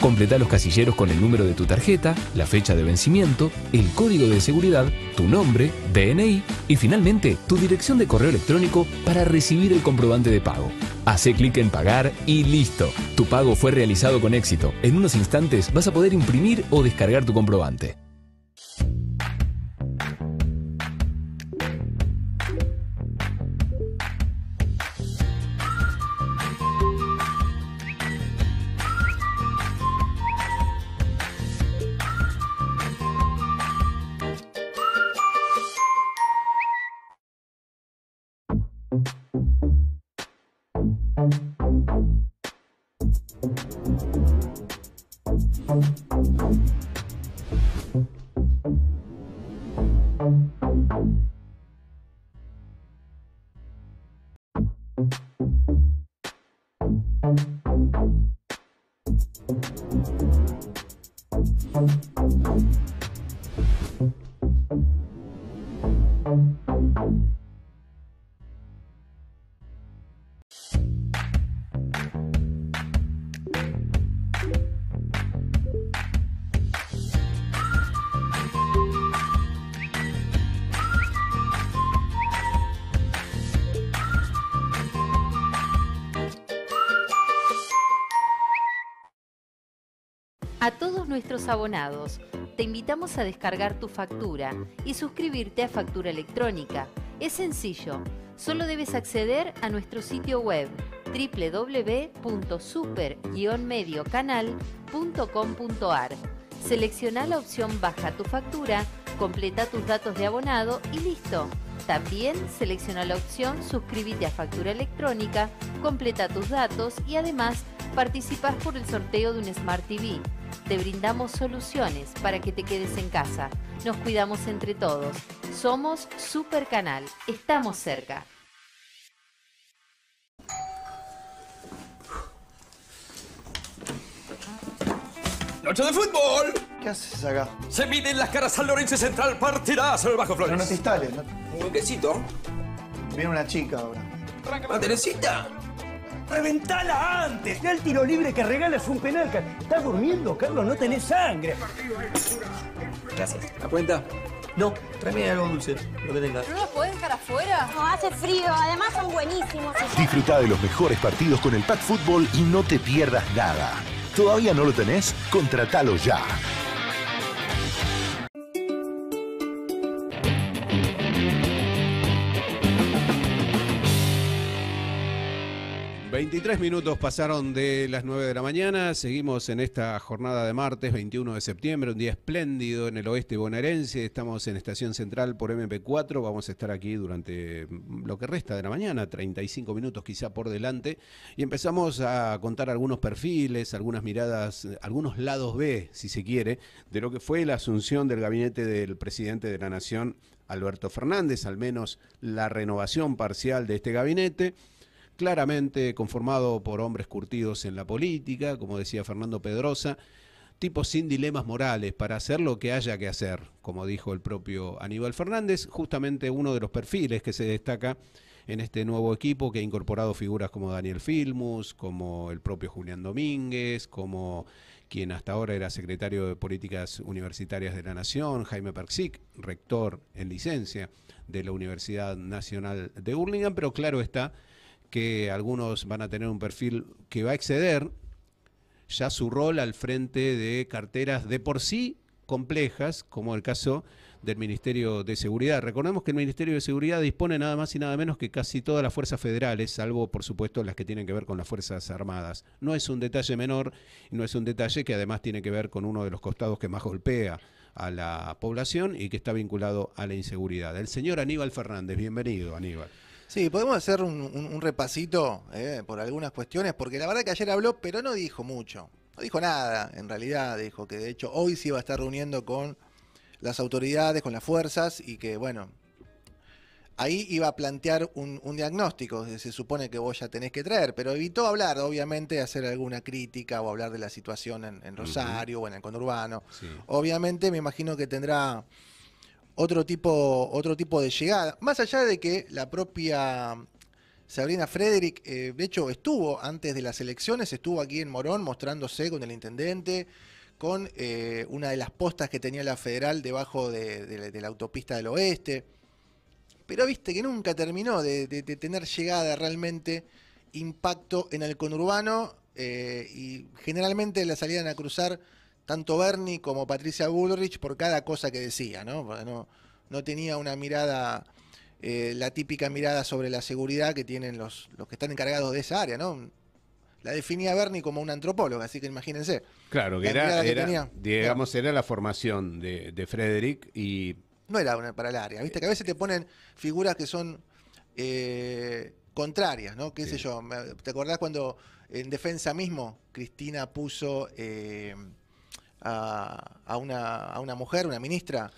Completa los casilleros con el número de tu tarjeta, la fecha de vencimiento, el código de seguridad, tu nombre, DNI y finalmente tu dirección de correo electrónico para recibir el comprobante de pago. Hacé clic en Pagar y listo. Tu pago fue realizado con éxito. En unos instantes vas a poder imprimir o descargar tu comprobante. A todos nuestros abonados, te invitamos a descargar tu factura y suscribirte a Factura Electrónica. Es sencillo, solo debes acceder a nuestro sitio web www.super-mediocanal.com.ar. Selecciona la opción Baja tu factura, completa tus datos de abonado y listo. También selecciona la opción Suscríbete a Factura Electrónica, completa tus datos y además participas por el sorteo de un Smart TV. Te brindamos soluciones para que te quedes en casa. Nos cuidamos entre todos. Somos Super Canal. Estamos cerca. ¡Noche de fútbol! ¿Qué haces acá? Se miden las caras al Lorenzo Central. Partidazo el Bajo Flores. Pero no te instales, ¿no? Un quesito. Viene una chica ahora. ¿Una Teresita? ¡Reventala antes! Ya el tiro libre que regala es un penal. ¿Estás durmiendo, Carlos? No tenés sangre. Gracias. ¿La cuenta? No, tráeme algo dulce, lo que tengas. ¿No los podés dejar afuera? No, hace frío. Además son buenísimos. Disfruta de los mejores partidos con el Pack Fútbol y no te pierdas nada. ¿Todavía no lo tenés? Contratalo ya. 23 minutos pasaron de las 9 de la mañana, seguimos en esta jornada de martes 21 de septiembre, un día espléndido en el oeste bonaerense, estamos en Estación Central por MP4, vamos a estar aquí durante lo que resta de la mañana, 35 minutos quizá por delante, y empezamos a contar algunos perfiles, algunas miradas, algunos lados B, si se quiere, de lo que fue la asunción del gabinete del presidente de la Nación, Alberto Fernández, al menos la renovación parcial de este gabinete, claramente conformado por hombres curtidos en la política, como decía Fernando Pedrosa, tipos sin dilemas morales para hacer lo que haya que hacer, como dijo el propio Aníbal Fernández, justamente uno de los perfiles que se destaca en este nuevo equipo que ha incorporado figuras como Daniel Filmus, como el propio Julián Domínguez, como quien hasta ahora era secretario de Políticas Universitarias de la Nación, Jaime Persic, rector en licencia de la Universidad Nacional de Hurlingham, pero claro está que algunos van a tener un perfil que va a exceder ya su rol al frente de carteras de por sí complejas, como el caso del Ministerio de Seguridad. Recordemos que el Ministerio de Seguridad dispone nada más y nada menos que casi todas las fuerzas federales, salvo por supuesto las que tienen que ver con las Fuerzas Armadas. No es un detalle menor, no es un detalle que además tiene que ver con uno de los costados que más golpea a la población y que está vinculado a la inseguridad. El señor Aníbal Fernández, bienvenido Aníbal. Sí, podemos hacer un repasito por algunas cuestiones, porque la verdad que ayer habló, pero no dijo mucho. No dijo nada, en realidad. Dijo que de hecho hoy se iba a estar reuniendo con las autoridades, con las fuerzas, y que bueno, ahí iba a plantear un diagnóstico, se supone que vos ya tenés que traer, pero evitó hablar, obviamente, hacer alguna crítica o hablar de la situación en Rosario o en el conurbano. Sí. Obviamente me imagino que tendrá otro tipo de llegada, más allá de que la propia Sabrina Frederick, de hecho estuvo antes de las elecciones, estuvo aquí en Morón mostrándose con el intendente, con una de las postas que tenía la federal debajo de la autopista del oeste. Pero viste que nunca terminó de tener llegada realmente, impacto en el conurbano, y generalmente la salían a cruzar tanto Bernie como Patricia Bullrich por cada cosa que decía, ¿no? Porque no tenía una mirada, la típica mirada sobre la seguridad que tienen los que están encargados de esa área, ¿no? La definía Bernie como una antropóloga, así que imagínense. Claro, que era digamos, era la formación de Frederick y... No era para el área, viste que a veces te ponen figuras que son contrarias, ¿no? ¿Qué sé yo? ¿Te acordás cuando en defensa mismo Cristina puso a una mujer, una ministra,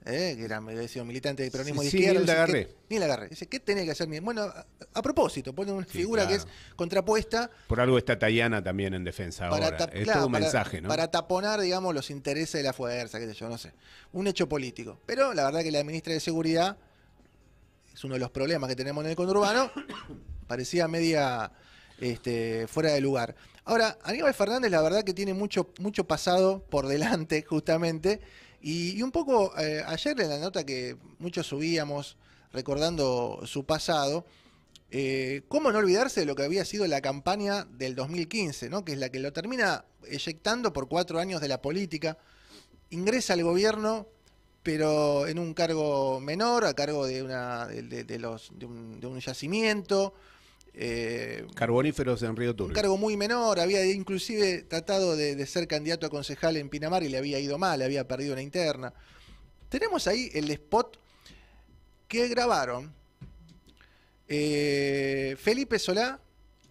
que era militante del peronismo de izquierda? Ni la agarré. Dice, ¿qué tenía que hacer? Bueno, a propósito, pone una figura que es contrapuesta. Por algo está Tayana también en defensa ahora. Es todo un mensaje, ¿no? Para taponar, digamos, los intereses de la fuerza, qué sé yo, no sé. Un hecho político. Pero la verdad que la ministra de Seguridad es uno de los problemas que tenemos en el conurbano. Parecía media fuera de lugar. Ahora, Aníbal Fernández, la verdad que tiene mucho pasado por delante, justamente. Y un poco, ayer en la nota que muchos subíamos, recordando su pasado, cómo no olvidarse de lo que había sido la campaña del 2015, ¿no? Que es la que lo termina eyectando por 4 años de la política, ingresa al gobierno, pero en un cargo menor, a cargo de un yacimiento. Carboníferos en Río Turbio. Un cargo muy menor, había inclusive tratado de ser candidato a concejal en Pinamar y le había ido mal, le había perdido una interna. Tenemos ahí el spot que grabaron Felipe Solá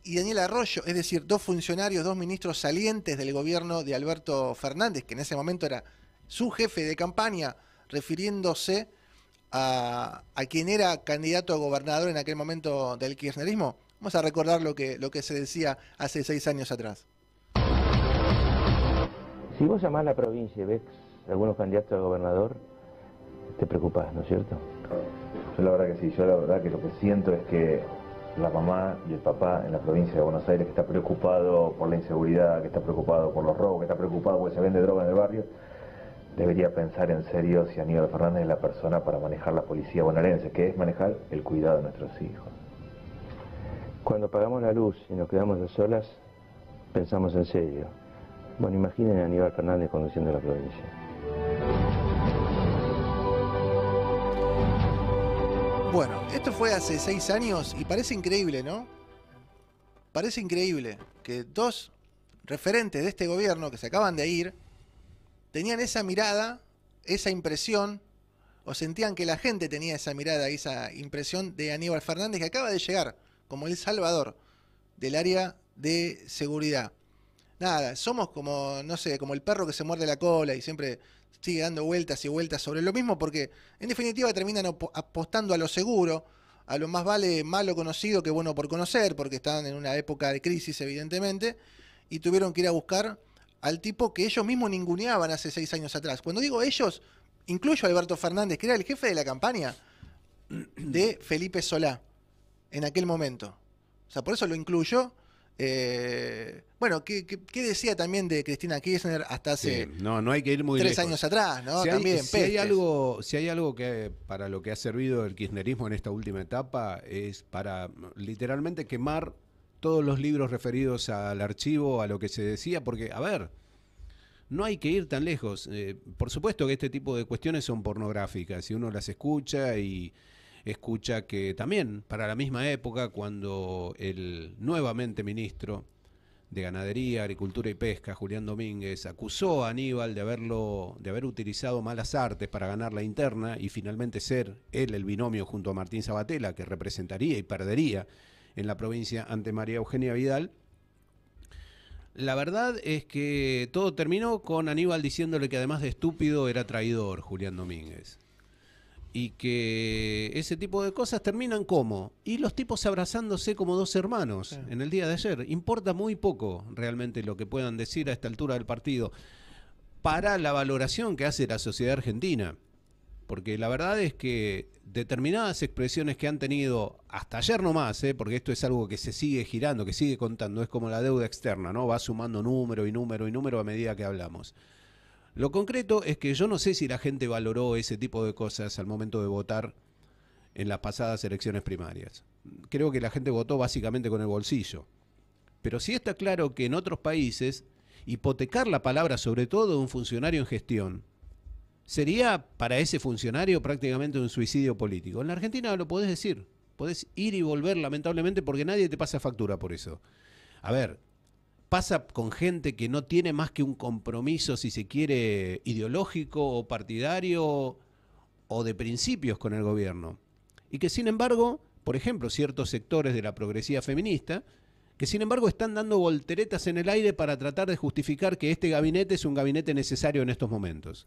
y Daniel Arroyo, es decir, 2 funcionarios, 2 ministros salientes del gobierno de Alberto Fernández, que en ese momento era su jefe de campaña, refiriéndose a quien era candidato a gobernador en aquel momento del kirchnerismo. Vamos a recordar lo que se decía hace 6 años atrás. Si vos llamás a la provincia y ves algunos candidatos a gobernador, te preocupás, ¿no es cierto? Yo la verdad que sí, yo la verdad que lo que siento es que la mamá y el papá en la provincia de Buenos Aires, que está preocupado por la inseguridad, que está preocupado por los robos, que está preocupado porque se vende droga en el barrio, debería pensar en serio si Aníbal Fernández es la persona para manejar la policía bonaerense, que es manejar el cuidado de nuestros hijos. Cuando apagamos la luz y nos quedamos a solas, pensamos en serio. Bueno, imaginen a Aníbal Fernández conduciendo la provincia. Bueno, esto fue hace 6 años y parece increíble, ¿no? Parece increíble que 2 referentes de este gobierno que se acaban de ir tenían esa mirada, esa impresión, o sentían que la gente tenía esa mirada, esa impresión de Aníbal Fernández, que acaba de llegar como el salvador del área de seguridad. Nada, somos como, no sé, como el perro que se muerde la cola y siempre sigue dando vueltas y vueltas sobre lo mismo, porque en definitiva terminan apostando a lo seguro, a lo más vale malo conocido que bueno por conocer, porque estaban en una época de crisis evidentemente, y tuvieron que ir a buscar al tipo que ellos mismos ninguneaban hace 6 años atrás. Cuando digo ellos, incluyo a Alberto Fernández, que era el jefe de la campaña de Felipe Solá en aquel momento. O sea, por eso lo incluyo. Bueno, ¿qué decía también de Cristina Kirchner hasta hace no hay que ir muy 3 lejos. años atrás, ¿no? Si También hay algo que para lo que ha servido el kirchnerismo en esta última etapa es para literalmente quemar todos los libros referidos al archivo, a lo que se decía, porque, a ver, no hay que ir tan lejos. Por supuesto que este tipo de cuestiones son pornográficas y uno las escucha y escucha que también para la misma época, cuando el nuevamente ministro de Ganadería, Agricultura y Pesca, Julián Domínguez, acusó a Aníbal de haber utilizado malas artes para ganar la interna y finalmente ser él el binomio junto a Martín Sabatella, que representaría y perdería en la provincia ante María Eugenia Vidal. La verdad es que todo terminó con Aníbal diciéndole que además de estúpido era traidor Julián Domínguez. y que ese tipo de cosas terminan como, y los tipos abrazándose como dos hermanos en el día de ayer. Importa muy poco realmente lo que puedan decir a esta altura del partido para la valoración que hace la sociedad argentina. Porque la verdad es que determinadas expresiones que han tenido hasta ayer nomás, porque esto es algo que se sigue girando, que sigue contando, es como la deuda externa, ¿no? Va sumando número y número y número a medida que hablamos. Lo concreto es que yo no sé si la gente valoró ese tipo de cosas al momento de votar en las pasadas elecciones primarias. Creo que la gente votó básicamente con el bolsillo. Pero sí está claro que en otros países hipotecar la palabra, sobre todo de un funcionario en gestión, sería para ese funcionario prácticamente un suicidio político. En la Argentina lo podés decir, podés ir y volver lamentablemente porque nadie te pasa factura por eso. A ver, pasa con gente que no tiene más que un compromiso, si se quiere, ideológico o partidario o de principios con el gobierno. Y que sin embargo, por ejemplo, ciertos sectores de la progresía feminista, que sin embargo están dando volteretas en el aire para tratar de justificar que este gabinete es un gabinete necesario en estos momentos.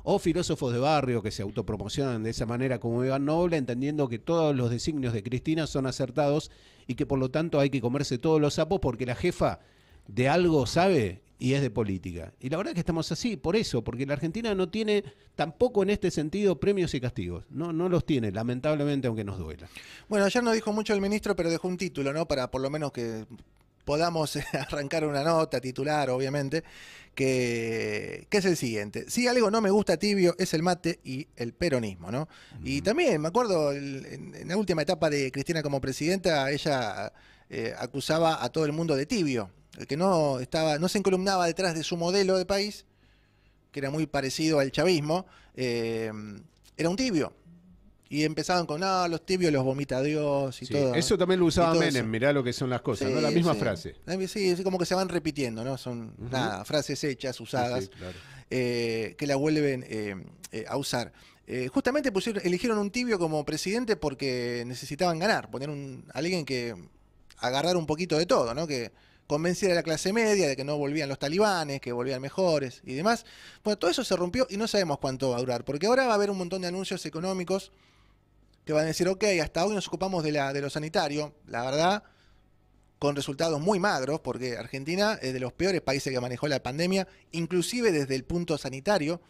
O filósofos de barrio que se autopromocionan de esa manera como Iván Noble, entendiendo que todos los designios de Cristina son acertados y que por lo tanto hay que comerse todos los sapos porque la jefa de algo sabe y es de política. Y la verdad es que estamos así, por eso, porque la Argentina no tiene tampoco en este sentido premios y castigos. No los tiene, lamentablemente, aunque nos duela. Bueno, ayer no dijo mucho el ministro, pero dejó un título, ¿no? Para por lo menos que podamos arrancar una nota titular, obviamente, que es el siguiente. Si algo no me gusta tibio es el mate y el peronismo, ¿no? Y también, me acuerdo, en la última etapa de Cristina como presidenta, ella acusaba a todo el mundo de tibio. El que no se encolumnaba detrás de su modelo de país, que era muy parecido al chavismo, era un tibio. Y empezaban con, los tibios los vomita Dios y todo. Eso también lo usaba Menem, mirá lo que son las cosas, ¿no? La misma frase. Sí, es como que se van repitiendo, ¿no? Son frases hechas, usadas, claro. Que la vuelven a usar. Justamente eligieron un tibio como presidente porque necesitaban ganar, poner alguien que agarrar un poquito de todo, ¿no? Que convenciera a la clase media de que no volvían los talibanes, que volvían mejores y demás. Bueno, todo eso se rompió y no sabemos cuánto va a durar, porque ahora va a haber un montón de anuncios económicos que van a decir, ok, hasta hoy nos ocupamos de lo sanitario, la verdad, con resultados muy magros, porque Argentina es de los peores países que manejó la pandemia, inclusive desde el punto sanitario,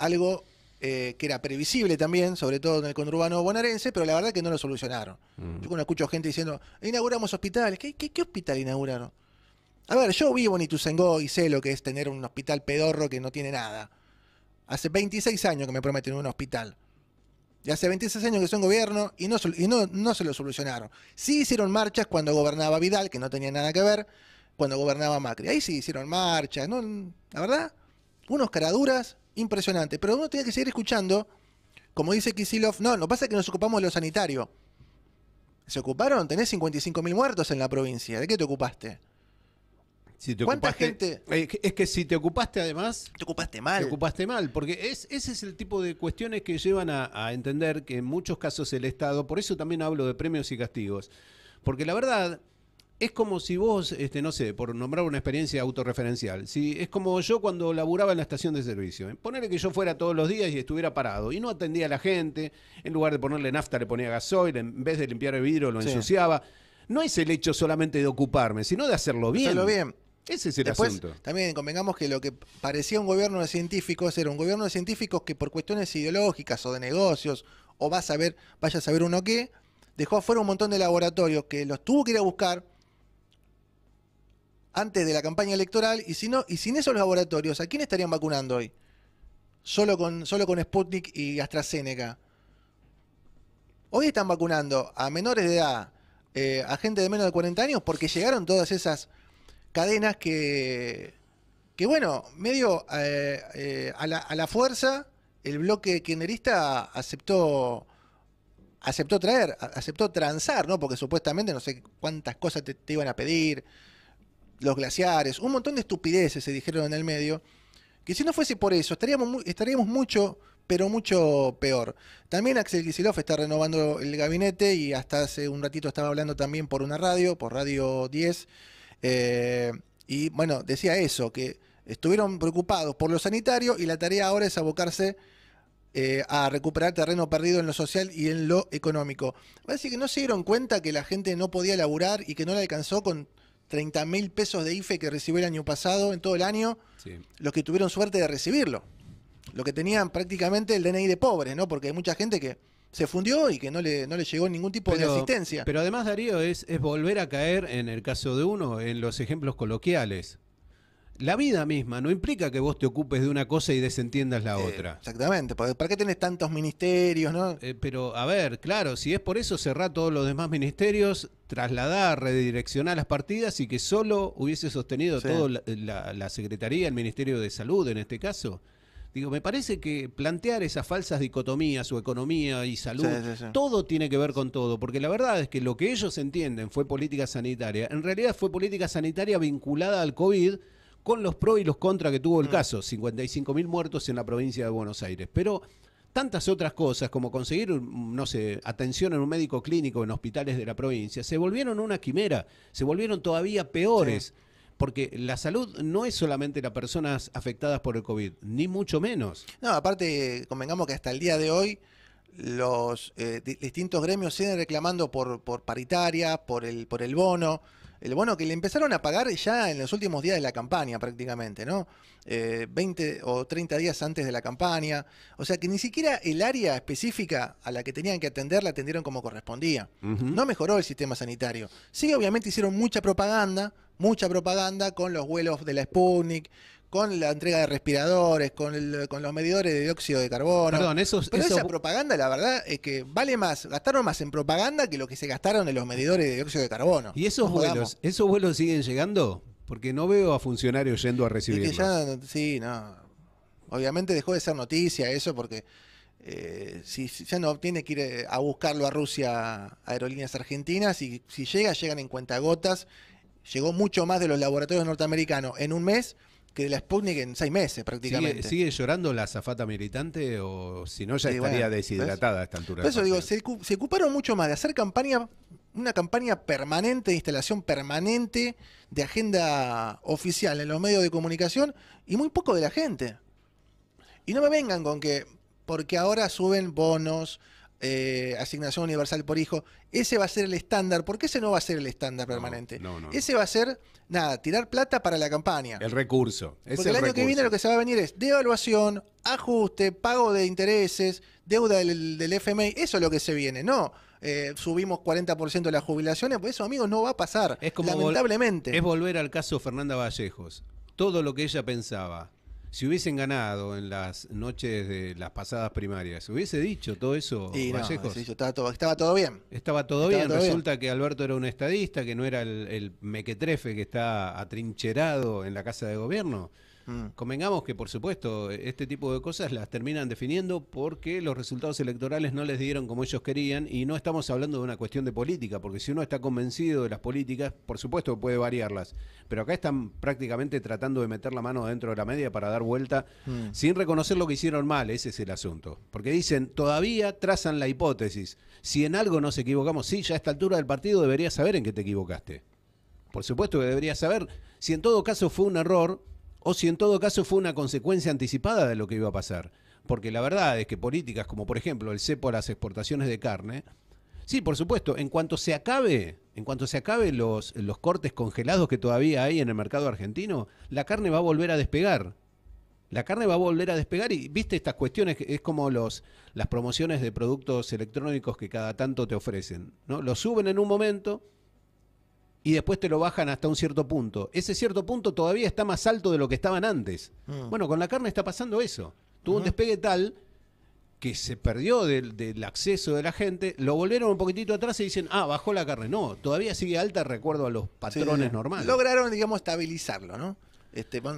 algo que era previsible también, sobre todo en el conurbano bonaerense, pero la verdad que no lo solucionaron. Yo cuando escucho gente diciendo, inauguramos hospitales, ¿qué hospital inauguraron? A ver, yo vivo en Ituzaingó y sé lo que es tener un hospital pedorro que no tiene nada. Hace 26 años que me prometen un hospital. Y hace 26 años que son gobierno y no se lo solucionaron. Sí hicieron marchas cuando gobernaba Vidal, que no tenía nada que ver, cuando gobernaba Macri. Ahí sí hicieron marchas, ¿no? La verdad, unos caraduras impresionantes. Pero uno tiene que seguir escuchando, como dice Kicillof, no pasa que nos ocupamos de lo sanitario. ¿Se ocuparon? Tenés 55.000 muertos en la provincia. ¿De qué te ocupaste? ¿Cuánta gente? Es que si te ocupaste además... Te ocupaste mal. Te ocupaste mal, porque ese es el tipo de cuestiones que llevan a entender que en muchos casos el Estado, por eso también hablo de premios y castigos, porque la verdad es como si vos, no sé, por nombrar una experiencia autorreferencial, es como yo cuando laburaba en la estación de servicio, ponerle que yo fuera todos los días y estuviera parado y no atendía a la gente, en lugar de ponerle nafta le ponía gasoil, en vez de limpiar el vidrio lo ensuciaba. No es el hecho solamente de ocuparme, sino de hacerlo bien. Hacerlo bien. Ese es el Después, asunto. También convengamos que lo que parecía un gobierno de científicos era un gobierno de científicos que por cuestiones ideológicas o de negocios, o vaya a saber uno qué, dejó afuera un montón de laboratorios que los tuvo que ir a buscar antes de la campaña electoral, y sin esos laboratorios, ¿a quién estarían vacunando hoy? Solo con Sputnik y AstraZeneca. Hoy están vacunando a menores de edad, a gente de menos de 40 años, porque llegaron todas esas cadenas que bueno, medio a la fuerza, el bloque kirchnerista aceptó transar, ¿no? Porque supuestamente no sé cuántas cosas te iban a pedir, los glaciares, un montón de estupideces se dijeron en el medio, que si no fuese por eso, estaríamos mucho, pero mucho peor. También Axel Kicillof está renovando el gabinete y hasta hace un ratito estaba hablando también por una radio, por Radio 10, y bueno, decía eso, que estuvieron preocupados por lo sanitario y la tarea ahora es abocarse a recuperar terreno perdido en lo social y en lo económico. Parece que no se dieron cuenta que la gente no podía laburar y que no le alcanzó con 30.000 pesos de IFE que recibió el año pasado, en todo el año, los que tuvieron suerte de recibirlo. Lo que tenían prácticamente el DNI de pobres, ¿no? Porque hay mucha gente que se fundió y que no le llegó ningún tipo de asistencia. Pero además, Darío, es volver a caer, en el caso de uno, en los ejemplos coloquiales. La vida misma no implica que vos te ocupes de una cosa y desentiendas la otra. Exactamente, ¿para qué tenés tantos ministerios, no? Pero, a ver, claro, si es por eso, cerrá todos los demás ministerios, trasladar, redireccionar las partidas y que solo hubiese sostenido todo la Secretaría, el Ministerio de Salud en este caso. Digo, me parece que plantear esas falsas dicotomías o economía y salud, todo tiene que ver con todo, porque la verdad es que lo que ellos entienden fue política sanitaria, en realidad fue política sanitaria vinculada al COVID, con los pros y los contras que tuvo el caso, 55.000 muertos en la provincia de Buenos Aires, pero tantas otras cosas como conseguir, no sé, atención en un médico clínico en hospitales de la provincia, se volvieron una quimera, se volvieron todavía peores, porque la salud no es solamente las personas afectadas por el COVID, ni mucho menos. No, aparte, convengamos que hasta el día de hoy los distintos gremios siguen reclamando por paritaria, por el bono. El bono que le empezaron a pagar ya en los últimos días de la campaña prácticamente, ¿no? 20 o 30 días antes de la campaña. O sea que ni siquiera el área específica a la que tenían que atender la atendieron como correspondía. No mejoró el sistema sanitario. Sí, obviamente hicieron mucha propaganda con los vuelos de la Sputnik, con la entrega de respiradores, con los medidores de dióxido de carbono. Perdón, pero esa propaganda, la verdad, es que gastaron más en propaganda que lo que se gastaron en los medidores de dióxido de carbono. ¿Y esos vuelos siguen llegando? Porque no veo a funcionarios yendo a recibirlos. Obviamente dejó de ser noticia eso porque si ya no tiene que ir a buscarlo a Rusia Aerolíneas Argentinas, y si llegan en cuentagotas. Llegó mucho más de los laboratorios norteamericanos en un mes que de la Sputnik en 6 meses prácticamente. ¿Sigue llorando la azafata militante o si no ya estaría deshidratada a esta altura? Por eso digo, se ocuparon mucho más de hacer una campaña permanente, de instalación permanente, de agenda oficial en los medios de comunicación y muy poco de la gente. Y no me vengan con que, porque ahora suben bonos, asignación universal por hijo, ese va a ser el estándar, porque ese no va a ser el estándar permanente. Ese va a ser, tirar plata para la campaña. El recurso. Porque el año que viene lo que se va a venir es devaluación, ajuste, pago de intereses, deuda del FMI, eso es lo que se viene, no subimos 40% de las jubilaciones, pues eso, amigos, no va a pasar, lamentablemente. Es volver al caso Fernanda Vallejos. Todo lo que ella pensaba, si hubiesen ganado en las noches de las pasadas primarias, ¿hubiese dicho todo eso, Vallejos? Estaba todo bien. Estaba todo bien. Resulta que Alberto era un estadista, que no era el mequetrefe que está atrincherado en la Casa de Gobierno. Convengamos que, por supuesto, este tipo de cosas las terminan definiendo porque los resultados electorales no les dieron como ellos querían, y no estamos hablando de una cuestión de política, porque si uno está convencido de las políticas, por supuesto puede variarlas, pero acá están prácticamente tratando de meter la mano dentro de la media para dar vuelta sin reconocer lo que hicieron mal. Ese es el asunto, porque dicen, todavía trazan la hipótesis, si en algo nos equivocamos, sí, ya a esta altura del partido deberías saber en qué te equivocaste. Por supuesto que deberías saber si en todo caso fue un error o si en todo caso fue una consecuencia anticipada de lo que iba a pasar. Porque la verdad es que políticas como, por ejemplo, el cepo a las exportaciones de carne, sí, por supuesto, en cuanto se acabe los cortes congelados que todavía hay en el mercado argentino, la carne va a volver a despegar. La carne va a volver a despegar y, viste, estas cuestiones, es como las promociones de productos electrónicos que cada tanto te ofrecen, ¿no? Lo suben en un momento y después te lo bajan hasta un cierto punto. Ese cierto punto todavía está más alto de lo que estaban antes. Bueno, con la carne está pasando eso. Tuvo un despegue tal que se perdió del acceso de la gente, lo volvieron un poquitito atrás y dicen, bajó la carne. No, todavía sigue alta de acuerdo a los patrones normales. Lograron, digamos, estabilizarlo, ¿no?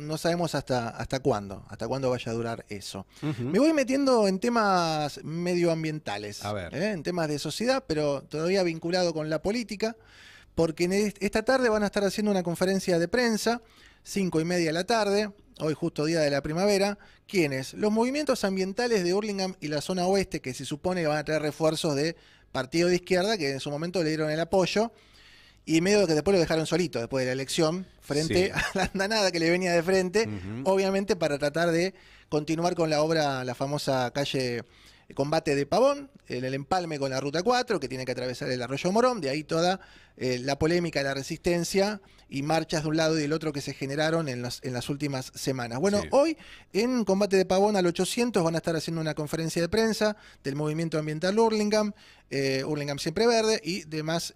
No sabemos hasta cuándo vaya a durar eso. Me voy metiendo en temas medioambientales, en temas de sociedad, pero todavía vinculado con la política, porque esta tarde van a estar haciendo una conferencia de prensa, 5:30 de la tarde, hoy justo día de la primavera. ¿Quiénes? Los movimientos ambientales de Hurlingham y la zona oeste, que se supone que van a traer refuerzos de partido de izquierda, que en su momento le dieron el apoyo, y medio que después lo dejaron solito, después de la elección, frente a la andanada que le venía de frente, obviamente para tratar de continuar con la obra, la famosa calle Combate de Pavón, el empalme con la Ruta 4, que tiene que atravesar el Arroyo Morón, de ahí toda la polémica, la resistencia y marchas de un lado y del otro que se generaron en las últimas semanas. Bueno, sí. Hoy en Combate de Pavón al 800 van a estar haciendo una conferencia de prensa del movimiento ambiental Hurlingham, Hurlingham Siempre Verde y demás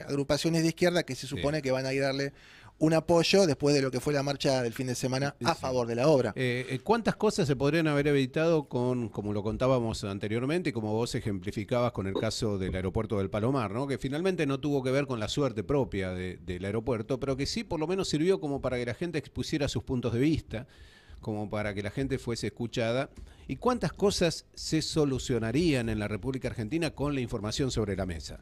agrupaciones de izquierda que se supone que van a ir a darle un apoyo después de lo que fue la marcha del fin de semana a favor de la obra. ¿Cuántas cosas se podrían haber evitado con, como lo contábamos anteriormente y como vos ejemplificabas con el caso del aeropuerto del Palomar, ¿no? Que finalmente no tuvo que ver con la suerte propia del aeropuerto, pero que sí por lo menos sirvió como para que la gente expusiera sus puntos de vista, como para que la gente fuese escuchada? ¿Y cuántas cosas se solucionarían en la República Argentina con la información sobre la mesa?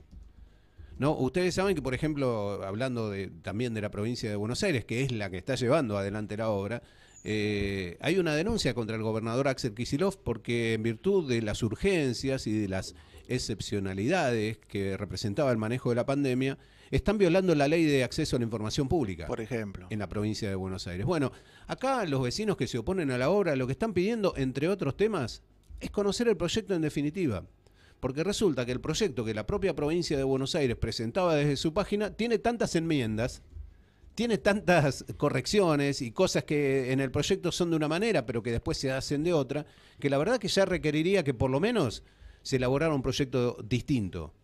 No, ustedes saben que, por ejemplo, hablando también de la provincia de Buenos Aires, que es la que está llevando adelante la obra, hay una denuncia contra el gobernador Axel Kicillof porque en virtud de las urgencias y de las excepcionalidades que representaba el manejo de la pandemia, están violando la ley de acceso a la información pública, por ejemplo, en la provincia de Buenos Aires. Bueno, acá los vecinos que se oponen a la obra lo que están pidiendo, entre otros temas, es conocer el proyecto en definitiva. Porque resulta que el proyecto que la propia provincia de Buenos Aires presentaba desde su página tiene tantas enmiendas, tiene tantas correcciones y cosas que en el proyecto son de una manera, pero que después se hacen de otra, que la verdad que ya requeriría que por lo menos se elaborara un proyecto distinto.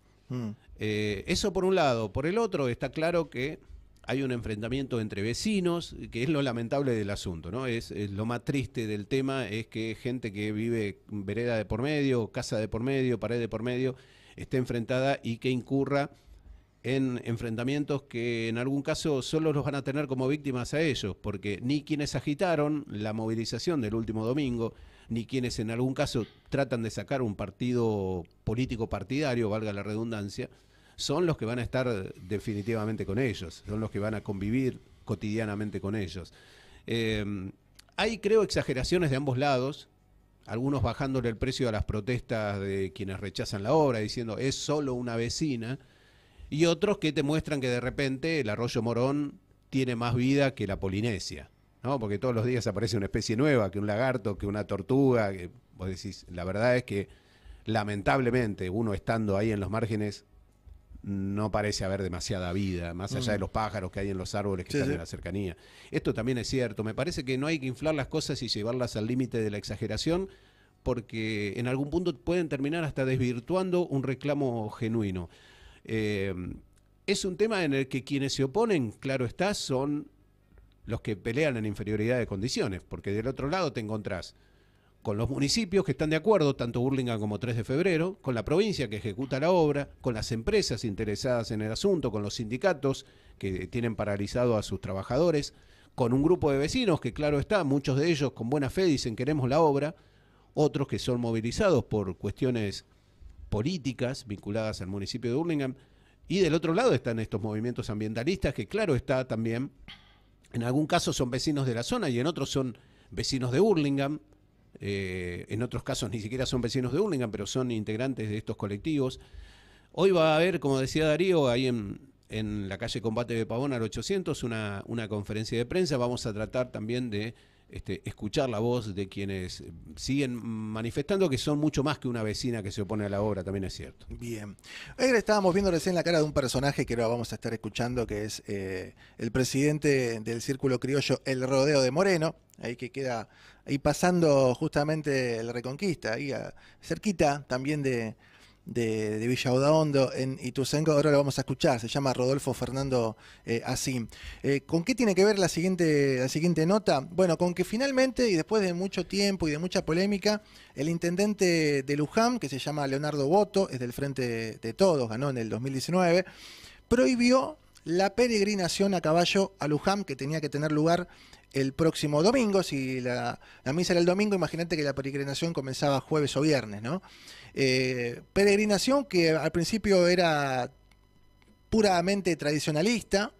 Eso por un lado. Por el otro, está claro que hay un enfrentamiento entre vecinos, que es lo lamentable del asunto, ¿no? Es lo más triste del tema, es que gente que vive vereda de por medio, casa de por medio, pared de por medio, esté enfrentada y que incurra en enfrentamientos que en algún caso solo los van a tener como víctimas a ellos, porque ni quienes agitaron la movilización del último domingo, ni quienes en algún caso tratan de sacar un partido político partidario, valga la redundancia, son los que van a estar definitivamente con ellos, son los que van a convivir cotidianamente con ellos. Hay, creo, exageraciones de ambos lados, algunos bajándole el precio a las protestas de quienes rechazan la obra, diciendo es solo una vecina, y otros que te muestran que de repente el Arroyo Morón tiene más vida que la Polinesia, ¿no? Porque todos los días aparece una especie nueva, que un lagarto, que una tortuga, que vos decís, la verdad es que lamentablemente uno estando ahí en los márgenes no parece haber demasiada vida, más allá de los pájaros que hay en los árboles que están en la cercanía. Esto también es cierto. Me parece que no hay que inflar las cosas y llevarlas al límite de la exageración, porque en algún punto pueden terminar hasta desvirtuando un reclamo genuino. Es un tema en el que quienes se oponen, claro está, son los que pelean en inferioridad de condiciones, porque del otro lado te encontrás con los municipios que están de acuerdo, tanto Hurlingham como 3 de febrero, con la provincia que ejecuta la obra, con las empresas interesadas en el asunto, con los sindicatos que tienen paralizado a sus trabajadores, con un grupo de vecinos que, claro está, muchos de ellos con buena fe dicen queremos la obra, otros que son movilizados por cuestiones políticas vinculadas al municipio de Hurlingham, y del otro lado están estos movimientos ambientalistas que, claro está, también en algún caso son vecinos de la zona y en otros son vecinos de Hurlingham. En otros casos ni siquiera son vecinos de Hurlingham, pero son integrantes de estos colectivos. Hoy va a haber, como decía Darío, ahí en la calle Combate de Pavón al 800, una conferencia de prensa. Vamos a tratar también de escuchar la voz de quienes siguen manifestando que son mucho más que una vecina que se opone a la obra, también es cierto. Bien. Ayer estábamos viendo recién la cara de un personaje que ahora vamos a estar escuchando, que es el presidente del Círculo Criollo, El Rodeo de Moreno, ahí que queda ahí pasando justamente el Reconquista, ahí cerquita también de Villa Audaondo en Ituzaingó. Ahora lo vamos a escuchar, se llama Rodolfo Fernando Asín. ¿Con qué tiene que ver la siguiente nota? Bueno, con que finalmente, y después de mucho tiempo y de mucha polémica, el intendente de Luján, que se llama Leonardo Boto, es del Frente de Todos, ganó en el 2019, prohibió la peregrinación a caballo a Luján, que tenía que tener lugar el próximo domingo. Si la misa era el domingo, imagínate que la peregrinación comenzaba jueves o viernes, ¿no? Peregrinación que al principio era puramente tradicionalista,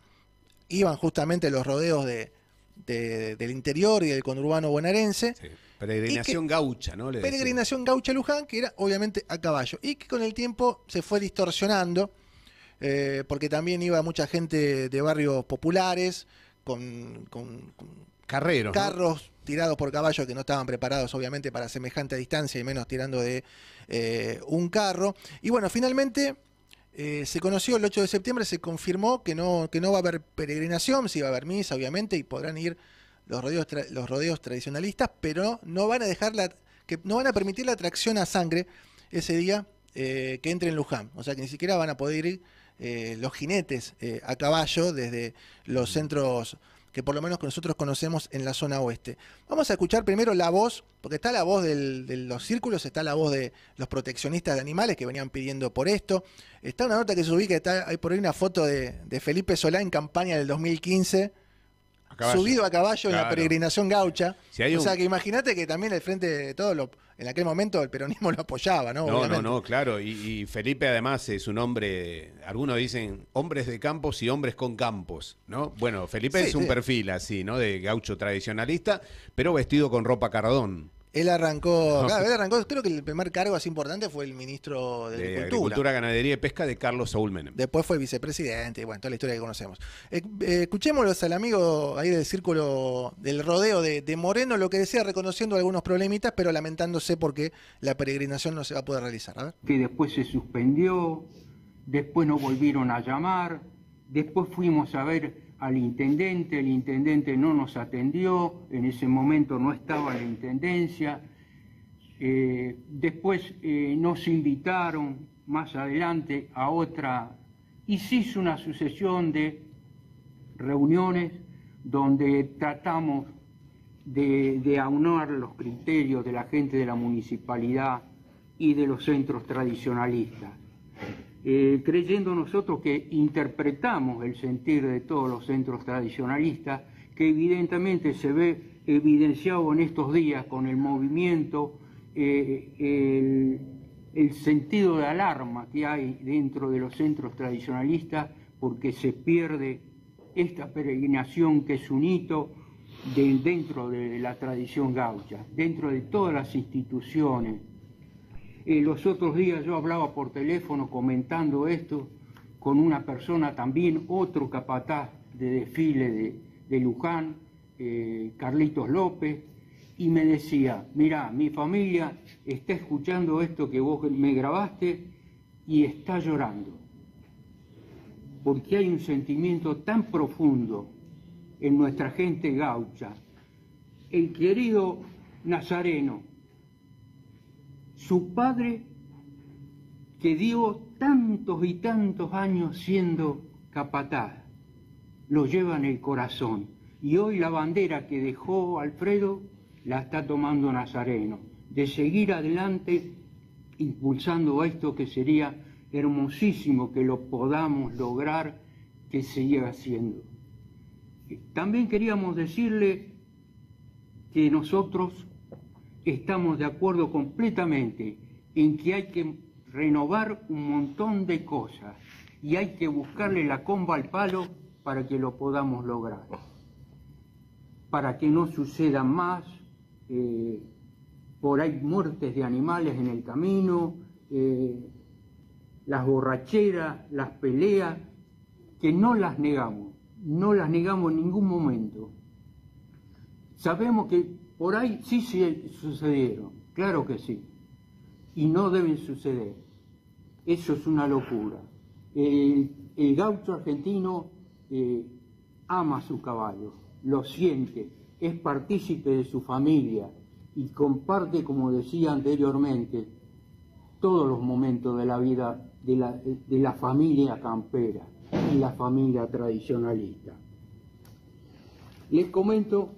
iban justamente los rodeos del interior y del conurbano bonaerense. Sí. Peregrinación gaucha, ¿no? Peregrinación gaucha Luján, que era obviamente a caballo, y que con el tiempo se fue distorsionando, porque también iba mucha gente de barrios populares, con Carreros, carros tirados por caballos que no estaban preparados obviamente para semejante distancia y menos tirando de un carro. Y bueno, finalmente se conoció el 8 de septiembre, se confirmó que no va a haber peregrinación, sí va a haber misa obviamente y podrán ir los rodeos tradicionalistas, pero no van a permitir la tracción a sangre ese día que entre en Luján. O sea que ni siquiera van a poder ir los jinetes a caballo desde los centros que por lo menos nosotros conocemos en la zona oeste. Vamos a escuchar primero la voz, porque está la voz de los círculos, está la voz de los proteccionistas de animales que venían pidiendo por esto. Está una nota que subí, que hay por ahí una foto de Felipe Solá en campaña del 2015, subido a caballo, claro, en la peregrinación gaucha. Si o sea que imagínate que también el Frente de Todos, en aquel momento el peronismo lo apoyaba, ¿no? No, claro. Y Felipe además es un hombre, algunos dicen hombres de campos y hombres con campos, ¿no? Bueno, Felipe es un perfil así, ¿no? De gaucho tradicionalista, pero vestido con ropa cardón. Él arrancó, creo que el primer cargo así importante fue el ministro de Agricultura, Ganadería y Pesca de Carlos Saúl Menem. Después fue vicepresidente, y bueno, toda la historia que conocemos. Escuchémoslos al amigo ahí del círculo del rodeo de Moreno, lo que decía, reconociendo algunos problemitas, pero lamentándose porque la peregrinación no se va a poder realizar. A ver. Que después se suspendió, después nos volvieron a llamar, después fuimos a ver al intendente, el intendente no nos atendió, en ese momento no estaba en la intendencia, después nos invitaron más adelante a otra, y se hizo una sucesión de reuniones donde tratamos de aunar los criterios de la gente de la municipalidad y de los centros tradicionalistas. Creyendo nosotros que interpretamos el sentir de todos los centros tradicionalistas, que evidentemente se ve evidenciado en estos días con el movimiento, el sentido de alarma que hay dentro de los centros tradicionalistas, porque se pierde esta peregrinación que es un hito dentro de la tradición gaucha, dentro de todas las instituciones. Los otros días yo hablaba por teléfono comentando esto con una persona también, otro capataz de desfile de Luján, Carlitos López, y me decía, mirá, mi familia está escuchando esto que vos me grabaste y está llorando, porque hay un sentimiento tan profundo en nuestra gente gaucha. El querido Nazareno, su padre, que dio tantos y tantos años siendo capataz, lo lleva en el corazón. Y hoy la bandera que dejó Alfredo la está tomando Nazareno, de seguir adelante impulsando esto que sería hermosísimo que lo podamos lograr, que se siga haciendo. También queríamos decirle que nosotros estamos de acuerdo completamente en que hay que renovar un montón de cosas y hay que buscarle la comba al palo para que lo podamos lograr, para que no suceda más por ahí muertes de animales en el camino, las borracheras, las peleas, que no las negamos en ningún momento. Sabemos que por ahí sí sucedieron, claro que sí, y no deben suceder. Eso es una locura. El gaucho argentino ama a su caballo, lo siente, es partícipe de su familia y comparte, como decía anteriormente, todos los momentos de la vida de la familia campera y la familia tradicionalista. Les comento.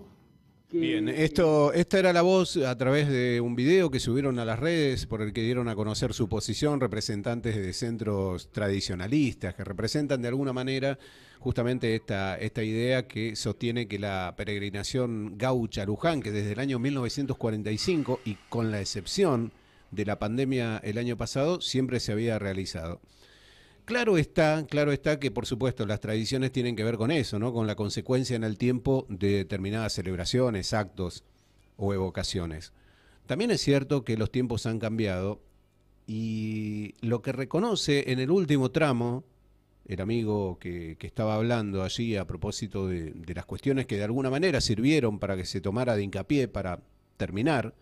Bien, esta era la voz a través de un video que subieron a las redes por el que dieron a conocer su posición representantes de centros tradicionalistas que representan de alguna manera justamente esta idea que sostiene que la peregrinación gaucha Luján, que desde el año 1945 y con la excepción de la pandemia el año pasado, siempre se había realizado. Claro está que por supuesto las tradiciones tienen que ver con eso, ¿no? Con la consecuencia en el tiempo de determinadas celebraciones, actos o evocaciones. También es cierto que los tiempos han cambiado y lo que reconoce en el último tramo el amigo que estaba hablando allí a propósito de las cuestiones que de alguna manera sirvieron para que se tomara de hincapié para terminar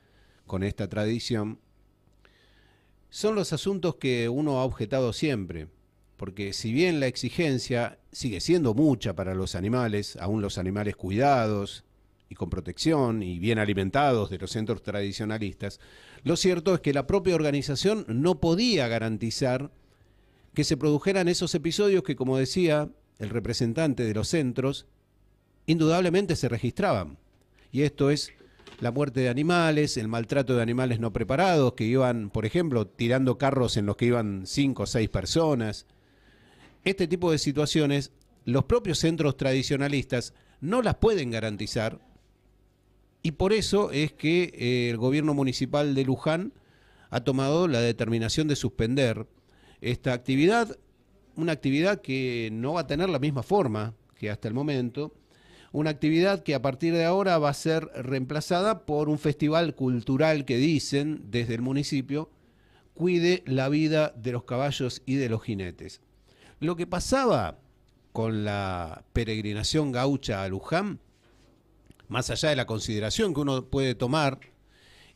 con esta tradición, son los asuntos que uno ha objetado siempre, porque si bien la exigencia sigue siendo mucha para los animales, aún los animales cuidados y con protección y bien alimentados de los centros tradicionalistas, lo cierto es que la propia organización no podía garantizar que se produjeran esos episodios que, como decía el representante de los centros, indudablemente se registraban. Y esto es la muerte de animales, el maltrato de animales no preparados, que iban, por ejemplo, tirando carros en los que iban 5 o 6 personas. Este tipo de situaciones, los propios centros tradicionalistas no las pueden garantizar, y por eso es que el gobierno municipal de Luján ha tomado la determinación de suspender esta actividad, una actividad que no va a tener la misma forma que hasta el momento, una actividad que a partir de ahora va a ser reemplazada por un festival cultural que dicen desde el municipio cuide la vida de los caballos y de los jinetes. Lo que pasaba con la peregrinación gaucha a Luján, más allá de la consideración que uno puede tomar,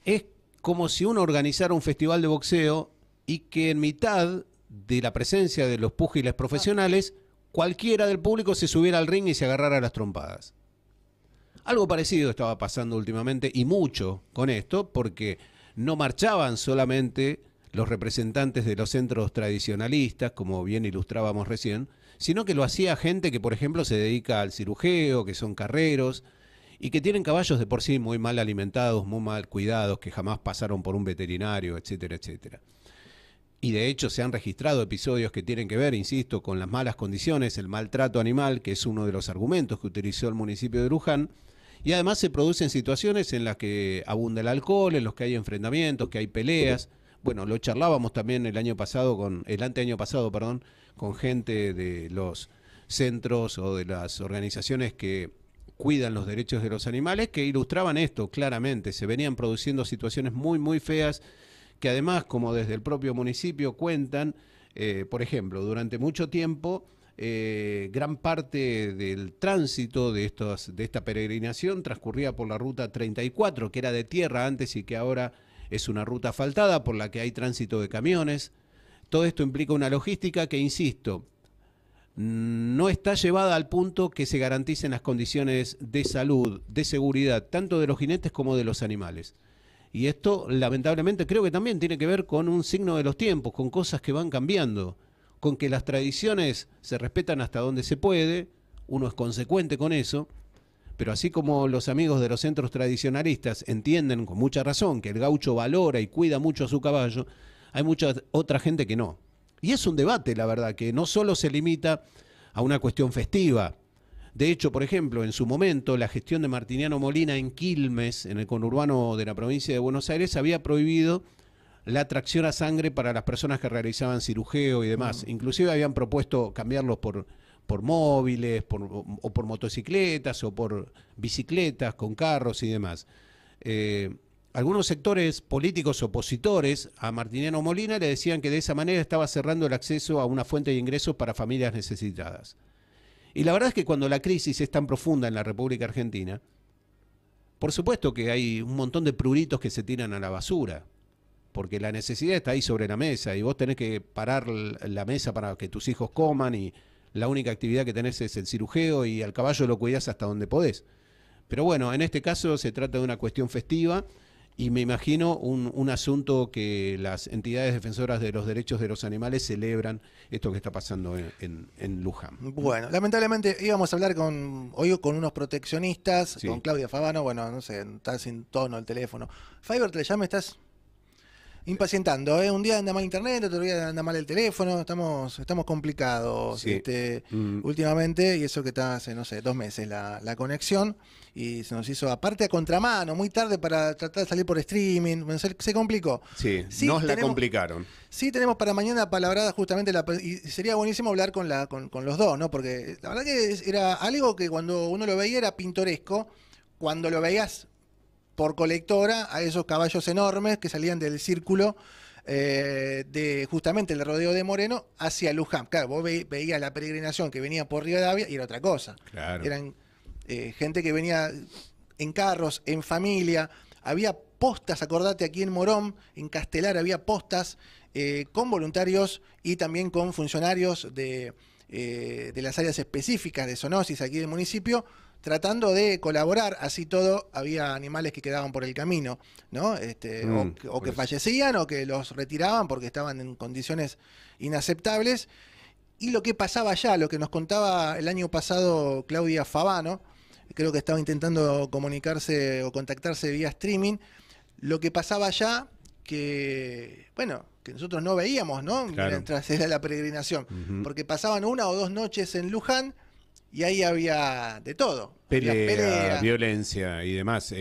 es como si uno organizara un festival de boxeo y que en mitad de la presencia de los púgiles profesionales, cualquiera del público se subiera al ring y se agarrara a las trompadas. Algo parecido estaba pasando últimamente, y mucho con esto, porque no marchaban solamente los representantes de los centros tradicionalistas, como bien ilustrábamos recién, sino que lo hacía gente que, por ejemplo, se dedica al cirujeo, que son carreros, y que tienen caballos de por sí muy mal alimentados, muy mal cuidados, que jamás pasaron por un veterinario, etcétera, etcétera. Y de hecho se han registrado episodios que tienen que ver, insisto, con las malas condiciones, el maltrato animal, que es uno de los argumentos que utilizó el municipio de Luján, y además se producen situaciones en las que abunda el alcohol, en los que hay enfrentamientos, que hay peleas. Bueno, lo charlábamos también el anteaño pasado, con gente de los centros o de las organizaciones que cuidan los derechos de los animales, que ilustraban esto claramente. Se venían produciendo situaciones muy, muy feas, que además, como desde el propio municipio cuentan, por ejemplo, durante mucho tiempo, gran parte del tránsito de esta peregrinación transcurría por la ruta 34, que era de tierra antes y que ahora es una ruta asfaltada por la que hay tránsito de camiones. Todo esto implica una logística que, insisto, no está llevada al punto que se garanticen las condiciones de salud, de seguridad, tanto de los jinetes como de los animales. Y esto, lamentablemente, creo que también tiene que ver con un signo de los tiempos, con cosas que van cambiando, con que las tradiciones se respetan hasta donde se puede, uno es consecuente con eso, pero así como los amigos de los centros tradicionalistas entienden con mucha razón que el gaucho valora y cuida mucho a su caballo, hay mucha otra gente que no. Y es un debate, la verdad, que no solo se limita a una cuestión festiva. De hecho, por ejemplo, en su momento, la gestión de Martiniano Molina en Quilmes, en el conurbano de la provincia de Buenos Aires, había prohibido la tracción a sangre para las personas que realizaban cirujeo y demás. Inclusive habían propuesto cambiarlos por móviles, o por motocicletas, o por bicicletas con carros y demás. Algunos sectores políticos opositores a Martiniano Molina le decían que de esa manera estaba cerrando el acceso a una fuente de ingresos para familias necesitadas. Y la verdad es que cuando la crisis es tan profunda en la República Argentina, por supuesto que hay un montón de pruritos que se tiran a la basura, porque la necesidad está ahí sobre la mesa y vos tenés que parar la mesa para que tus hijos coman y la única actividad que tenés es el cirujeo y al caballo lo cuidás hasta donde podés. Pero bueno, en este caso se trata de una cuestión festiva y me imagino un asunto que las entidades defensoras de los derechos de los animales celebran esto que está pasando en Luján. Bueno, lamentablemente íbamos a hablar hoy con unos proteccionistas, Sí. con Claudia Favano, bueno, no sé, está sin tono el teléfono. Fiverr, te le llame, estás impacientando, ¿eh? Un día anda mal internet, otro día anda mal el teléfono, estamos complicados Sí. últimamente, y eso que está hace, no sé, 2 meses la conexión, y se nos hizo aparte a contramano, muy tarde para tratar de salir por streaming, se complicó. Sí, Sí, nos la tenemos- complicaron. Sí, tenemos para mañana palabrada justamente, y sería buenísimo hablar con los dos, ¿no? Porque la verdad que era algo que cuando uno lo veía era pintoresco, cuando lo veías por colectora a esos caballos enormes que salían del círculo de justamente el rodeo de Moreno hacia Luján. Claro, vos veías la peregrinación que venía por Rivadavia y era otra cosa. Claro. Eran gente que venía en carros, en familia. Había postas, acordate, aquí en Morón, en Castelar, había postas con voluntarios y también con funcionarios de las áreas específicas de zoonosis aquí del municipio, tratando de colaborar. Así todo, había animales que quedaban por el camino, ¿no? O que fallecían o que los retiraban porque estaban en condiciones inaceptables. Y lo que pasaba allá, lo que nos contaba el año pasado Claudia Favano, creo que estaba intentando comunicarse o contactarse vía streaming, lo que pasaba allá que, bueno, que nosotros no veíamos, ¿no? Claro. Mientras era la peregrinación, porque pasaban 1 o 2 noches en Luján y ahí había de todo. Pelea, violencia y demás,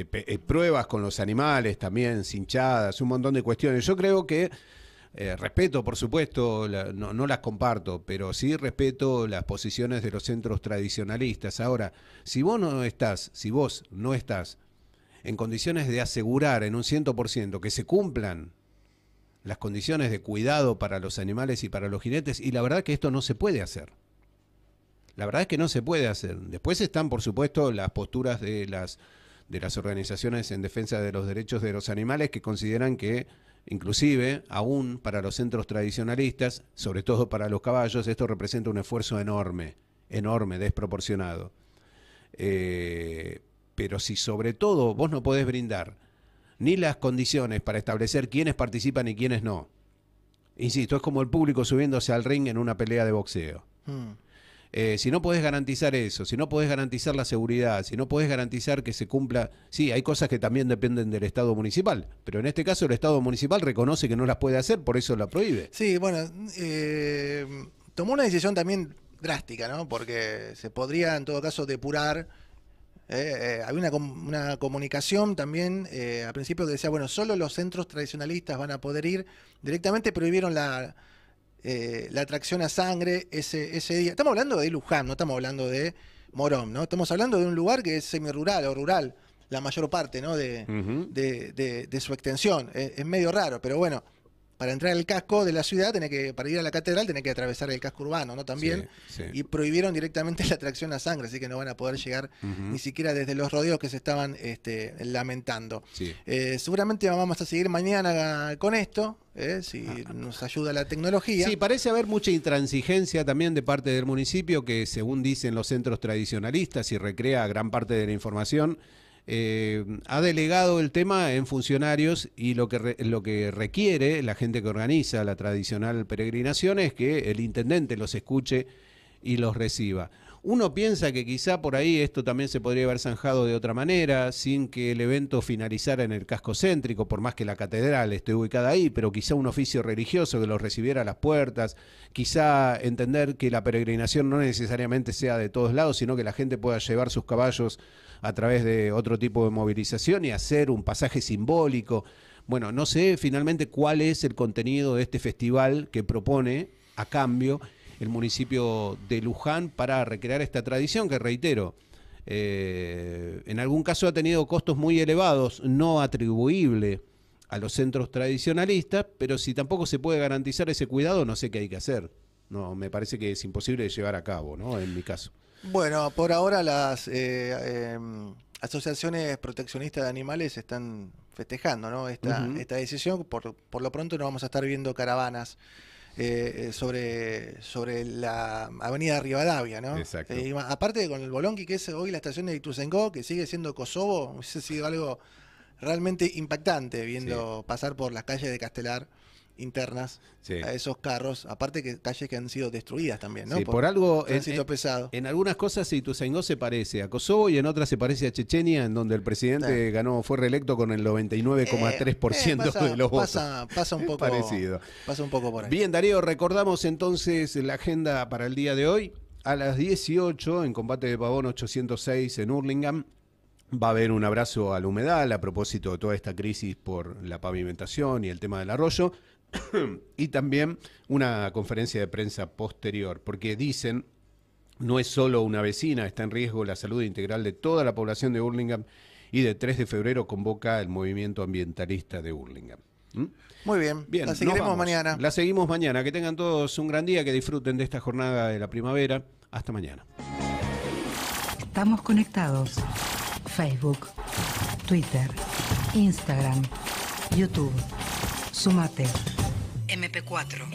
pruebas con los animales también, cinchadas, un montón de cuestiones. Yo creo que respeto, por supuesto, no las comparto, pero sí respeto las posiciones de los centros tradicionalistas. Ahora, si vos no estás en condiciones de asegurar en un 100% que se cumplan las condiciones de cuidado para los animales y para los jinetes, y la verdad que esto no se puede hacer. La verdad es que no se puede hacer. Después están, por supuesto, las posturas de las organizaciones en defensa de los derechos de los animales que consideran que, inclusive, aún para los centros tradicionalistas, sobre todo para los caballos, esto representa un esfuerzo enorme, desproporcionado. Pero si sobre todo vos no podés brindar ni las condiciones para establecer quiénes participan y quiénes no. Insisto, es como el público subiéndose al ring en una pelea de boxeo. Si no podés garantizar eso, si no podés garantizar la seguridad, si no podés garantizar que se cumpla... Sí, hay cosas que también dependen del Estado municipal, pero en este caso el Estado municipal reconoce que no las puede hacer, por eso la prohíbe. Sí, bueno, tomó una decisión también drástica, ¿no? Porque se podría en todo caso depurar. Había una comunicación también al principio que decía, bueno, solo los centros tradicionalistas van a poder ir. Directamente prohibieron la atracción a sangre ese día. Estamos hablando de Luján, no estamos hablando de Morón, ¿no? Estamos hablando de un lugar que es semirural o rural, la mayor parte, ¿no? de su extensión. Es medio raro, pero bueno, para entrar al casco de la ciudad, para ir a la catedral, tenés que atravesar el casco urbano, ¿no? También. Sí. Y prohibieron directamente la atracción a sangre, así que no van a poder llegar ni siquiera desde los rodeos que se estaban lamentando. Sí. Seguramente vamos a seguir mañana con esto, si nos ayuda la tecnología. Sí, parece haber mucha intransigencia también de parte del municipio, que según dicen los centros tradicionalistas y recrea gran parte de la información, ha delegado el tema en funcionarios y lo que requiere la gente que organiza la tradicional peregrinación es que el intendente los escuche y los reciba. Uno piensa que quizá por ahí esto también se podría haber zanjado de otra manera, sin que el evento finalizara en el casco céntrico, por más que la catedral esté ubicada ahí, pero quizá un oficio religioso que los recibiera a las puertas, quizá entender que la peregrinación no necesariamente sea de todos lados, sino que la gente pueda llevar sus caballos a través de otro tipo de movilización y hacer un pasaje simbólico. Bueno, no sé finalmente cuál es el contenido de este festival que propone a cambio el municipio de Luján para recrear esta tradición que, reitero, en algún caso ha tenido costos muy elevados, no atribuible a los centros tradicionalistas, pero si tampoco se puede garantizar ese cuidado, no sé qué hay que hacer. No, me parece que es imposible de llevar a cabo, ¿no? En mi caso. Bueno, por ahora las asociaciones proteccionistas de animales están festejando, ¿no? Esta decisión. Por lo pronto no vamos a estar viendo caravanas sobre la avenida Rivadavia, ¿no? Exacto. Aparte con el Bolonqui, que es hoy la estación de Ituzaingó, que sigue siendo Kosovo, hubiese sido algo realmente impactante viendo pasar por las calles de Castelar internas a esos carros, aparte que calles que han sido destruidas también, ¿no? Sí, por algo tránsito pesado. En algunas cosas Ituzaingó se parece a Kosovo y en otras se parece a Chechenia, en donde el presidente fue reelecto con el 99,3% de los votos. Pasa un poco parecido. Pasa un poco por ahí. Bien, Darío, recordamos entonces la agenda para el día de hoy. A las 18 en Combate de Pavón 806 en Hurlingham. Va a haber un abrazo al humedal a propósito de toda esta crisis por la pavimentación y el tema del arroyo. Y también una conferencia de prensa posterior, porque dicen, no es solo una vecina, está en riesgo la salud integral de toda la población de Hurlingham y de 3 de febrero convoca el movimiento ambientalista de Hurlingham. Muy bien, Bien, la nos seguiremos vamos. mañana. La seguimos mañana. Que tengan todos un gran día, que disfruten de esta jornada de la primavera. Hasta mañana. Estamos conectados. Facebook, Twitter, Instagram, YouTube. Sumate. MP4.